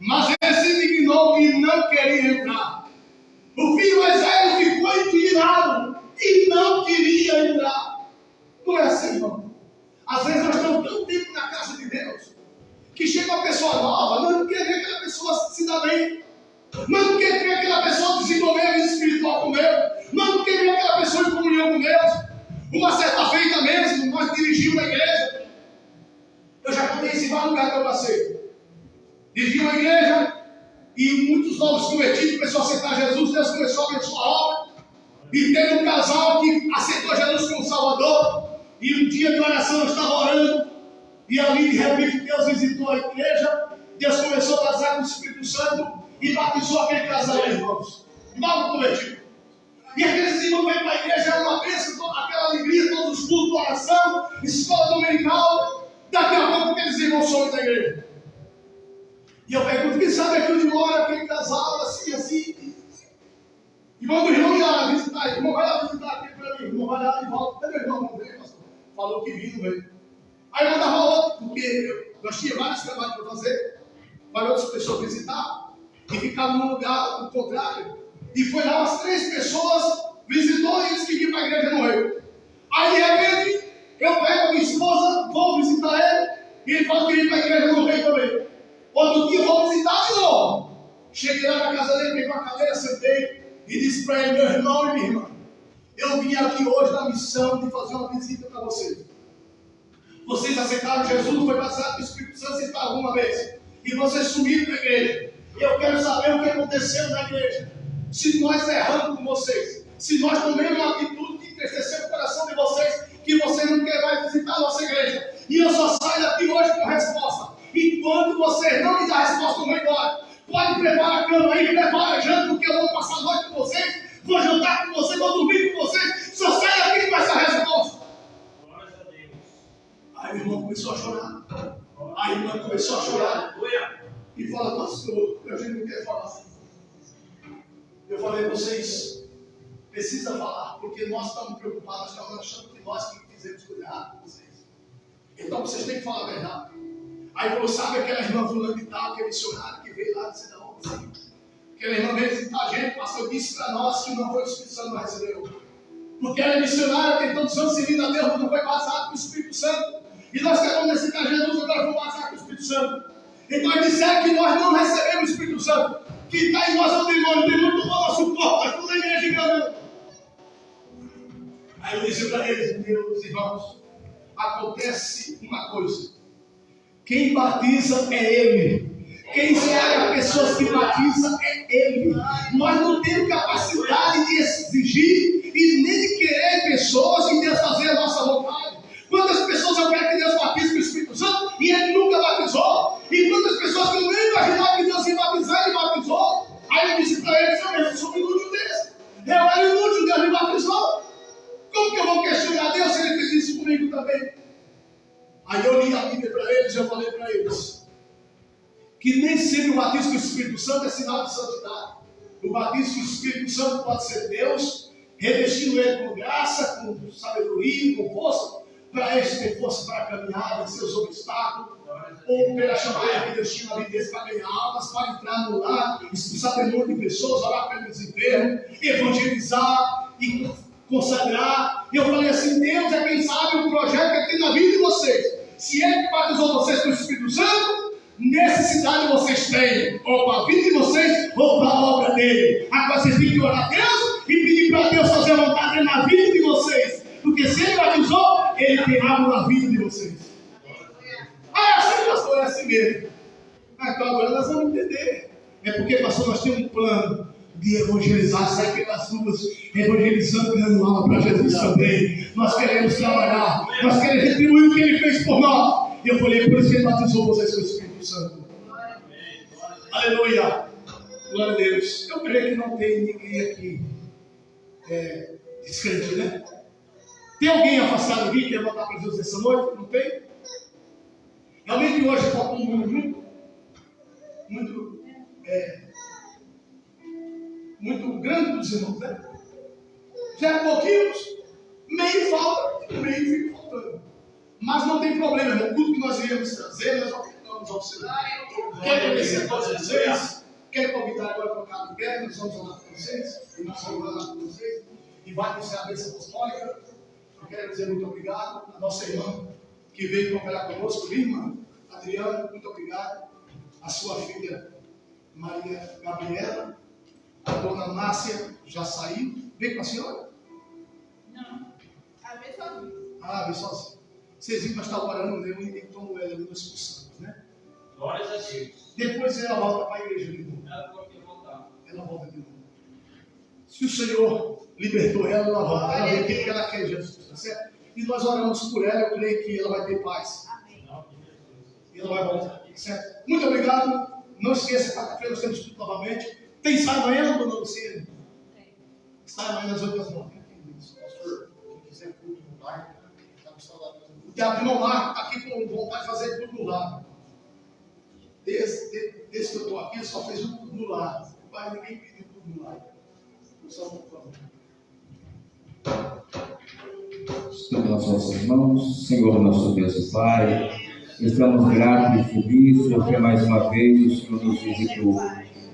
Mas ele se indignou e não queria entrar. O filho mais velho ficou indignado e não queria entrar. Não é assim, irmão. Às vezes nós estamos tanto tempo na casa de Deus que chega uma pessoa nova, não quer ver aquela pessoa se dar bem, não quer ver aquela pessoa desenvolver a vida espiritual com Deus, não quer ver aquela pessoa em comunhão com Deus. Uma certa feita mesmo, nós dirigimos uma igreja. Eu já contei esse vários lugares que eu passei. Dirigi uma igreja e muitos novos convertidos começaram a aceitar Jesus. Deus começou a abençoar a obra. E teve um casal que aceitou Jesus como Salvador. E um dia de oração eu estava orando. E ali de repente Deus visitou a igreja. Deus começou a batizar com o Espírito Santo. E batizou aquele casal, irmãos. Novo convertido. E aqueles irmãos vêm para a igreja, era uma bênção, aquela alegria, todos os cultos, oração, escola dominical. Daqui a pouco aqueles irmãos somem da igreja. E eu pergunto, quem sabe aqui onde mora aquele casal, assim. Irmão do irmão ia lá visitar, irmão vai lá visitar aqui para mim, irmão vai lá e volta. Cadê o irmão? Não veio, pastor. Falou que vindo, veio. Aí eu mandava outro, porque nós tínhamos vários trabalhos para fazer, para outras pessoas visitar, e ficava num lugar ao contrário. E foi lá umas 3 pessoas, visitou e disse que vinha para a igreja não veio. Aí de repente, eu pego a minha esposa, vou visitar ele, e ele fala que vinha para a igreja não veio também. Outro dia eu vou visitar de novo. Cheguei lá na casa dele, peguei uma cadeira, sentei e disse para ele, meu irmão e minha irmã, eu vim aqui hoje na missão de fazer uma visita para vocês. Vocês aceitaram Jesus, foi batizado com o Espírito Santo, aceitaram alguma vez. E vocês sumiram da igreja. E eu quero saber o que aconteceu na igreja. Se nós erramos com vocês, se nós tomamos uma atitude que entristeceu o coração de vocês, que vocês não querem mais visitar a nossa igreja. E eu só saio daqui hoje com resposta. E quando vocês não me dão a resposta, eu vou embora. Pode preparar a cama aí, prepara a janta, porque eu vou passar a noite com vocês, vou jantar com vocês, vou dormir com vocês. Só sai daqui com essa resposta. Aí o irmão começou a chorar. Aí a irmã começou a chorar. E fala, pastor, a gente não quer falar. Eu falei, vocês precisam falar, porque nós estamos preocupados, nós estamos achando que nós que fizemos coisa errada com vocês. Então vocês têm que falar a verdade. Aí falou, sabe aquela irmã fulana de tal, que é missionária, que veio lá de sei da onde? Aquela irmã veio visitar a gente, o pastor disse para nós que não foi o Espírito Santo que não recebeu. Porque ela é missionária, tem todos os anos servindo a Deus, mas não foi batizado com o Espírito Santo. E nós queremos aceitar Jesus, agora vamos batizar com o Espírito Santo. Então eles disseram que nós não recebemos o Espírito Santo. Que está em nós é o demônio, o demônio tomou nosso corpo, mas toda a igreja enganando. Aí eu disse para eles, meus irmãos, acontece uma coisa. Quem batiza é Ele. Quem escolhe as pessoas que batiza é Ele. Nós não temos capacidade de exigir e nem de querer pessoas em Deus fazer a nossa vontade. Quantas pessoas eu quero que Deus batize com o Espírito Santo e Ele nunca batizou? E quantas pessoas que eu nem imaginava que Deus ia batizar, Ele batizou? Aí eu disse para eles, eu sou inútil desse. Eu era inútil, Deus me batizou. Como que eu vou questionar Deus se Ele fez isso comigo também? Aí eu li a Bíblia para eles e eu falei para eles que nem sempre o batismo com o Espírito Santo é sinal de santidade. O batismo com o Espírito Santo pode ser Deus revestindo ele com graça, com sabedoria, com força, para eles ter força para caminhar, vencer os obstáculos, ou pela chamada que Deus tinha na vida deles para ganhar almas, para entrar no lar, expulsar demônio de pessoas, orar pelos enfermos, evangelizar e consagrar. E eu falei assim, Deus é quem sabe o projeto que Ele tem na vida de vocês. Se Ele batizou vocês com o Espírito Santo, necessidade vocês têm, ou para a vida de vocês, ou para a obra dele. Agora vocês têm que orar a Deus e pedir para Deus fazer a vontade dele na vida de vocês. Porque se Ele batizou, Ele tem algo na vida de vocês. Ah, é assim, pastor, é assim mesmo. Então agora nós vamos entender. É porque, pastor, nós temos um plano de evangelizar, sair pelas ruas, evangelizando e dando alma para Jesus também. Nós queremos trabalhar, nós queremos retribuir o que Ele fez por nós. E eu falei, por isso que ele batizou vocês com o Espírito Santo. Aleluia. Glória a Deus. Eu creio que não tem ninguém aqui descrente, né? Tem alguém afastado aqui que quer voltar para Jesus essa noite? Não tem? Realmente hoje falta um número muito grande dos irmãos, né? Já é pouquinhos, meio falta, meio fica faltando. Mas não tem problema, irmão. Tudo que nós viemos trazer, nós vamos auxiliar. Quero agradecer a todos vocês. Quero convidar agora para o carro de pé, nós vamos orar com vocês. E nós vamos orar com vocês. E vai conhecer a bênção apostólica. Eu quero dizer muito obrigado à nossa irmã que veio cooperar conosco, minha irmã Adriana, muito obrigado. A sua filha Maria Gabriela, a dona Márcia já saiu. Veio com a senhora? Não. Veio sozinha. Vocês viram que nós estávamos orando, né? Então ela nos expulsamos, né? Glórias a Deus. Depois ela volta para a igreja de novo. Ela pode voltar. Ela volta de novo. Se o Senhor libertou ela, ela volta. Ela vem aqui porque ela quer Jesus, tá certo? E nós oramos por ela, eu creio que ela vai ter paz. E ela vai voltar, certo? Muito obrigado. Não esqueça, quarta-feira nós temos tudo novamente. Tem ensaio amanhã, dona Luciana? Tem. Ensaio amanhã às 8h. Pastor, quem quiser culto no lar, o Teatro Irmão Marco está aqui com vontade de fazer tudo no lar. Desde que eu estou aqui, ele só fez tudo no lar. Pai, ninguém pediu tudo no lar. Só um favor. Estamos nas nossas mãos, Senhor nosso Deus e Pai, estamos gratos e felizes porque mais uma vez o Senhor nos visitou,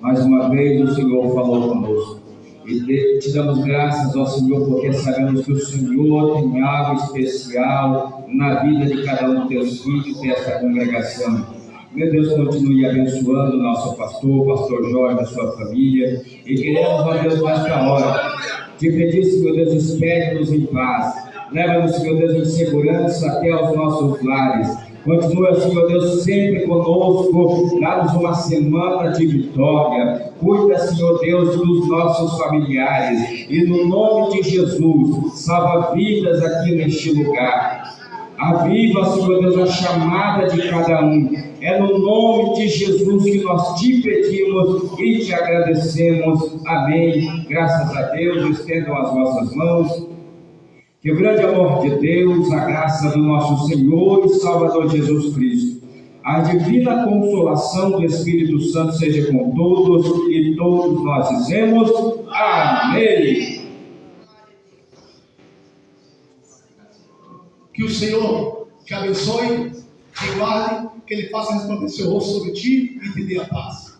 mais uma vez o Senhor falou conosco e te damos graças ao Senhor porque sabemos que o Senhor tem algo especial na vida de cada um dos teus filhos desta congregação. Meu Deus, continue abençoando o nosso pastor Jorge, a sua família, e queremos, ó Deus, nesta hora, te pedir, Senhor Deus, despede-nos em paz, leva-nos, Senhor Deus, em segurança até aos nossos lares, continua, Senhor Deus, sempre conosco, dá-nos uma semana de vitória, cuida, Senhor Deus, dos nossos familiares, e no nome de Jesus, salva vidas aqui neste lugar. Aviva, Senhor Deus, a chamada de cada um. É no nome de Jesus que nós te pedimos e te agradecemos. Amém. Graças a Deus, estendam as vossas mãos. Que o grande amor de Deus, a graça do nosso Senhor e Salvador Jesus Cristo, a divina consolação do Espírito Santo seja com todos e todos nós dizemos amém. Que o Senhor te abençoe, te guarde, que Ele faça resplandecer seu rosto sobre ti e te dê a paz.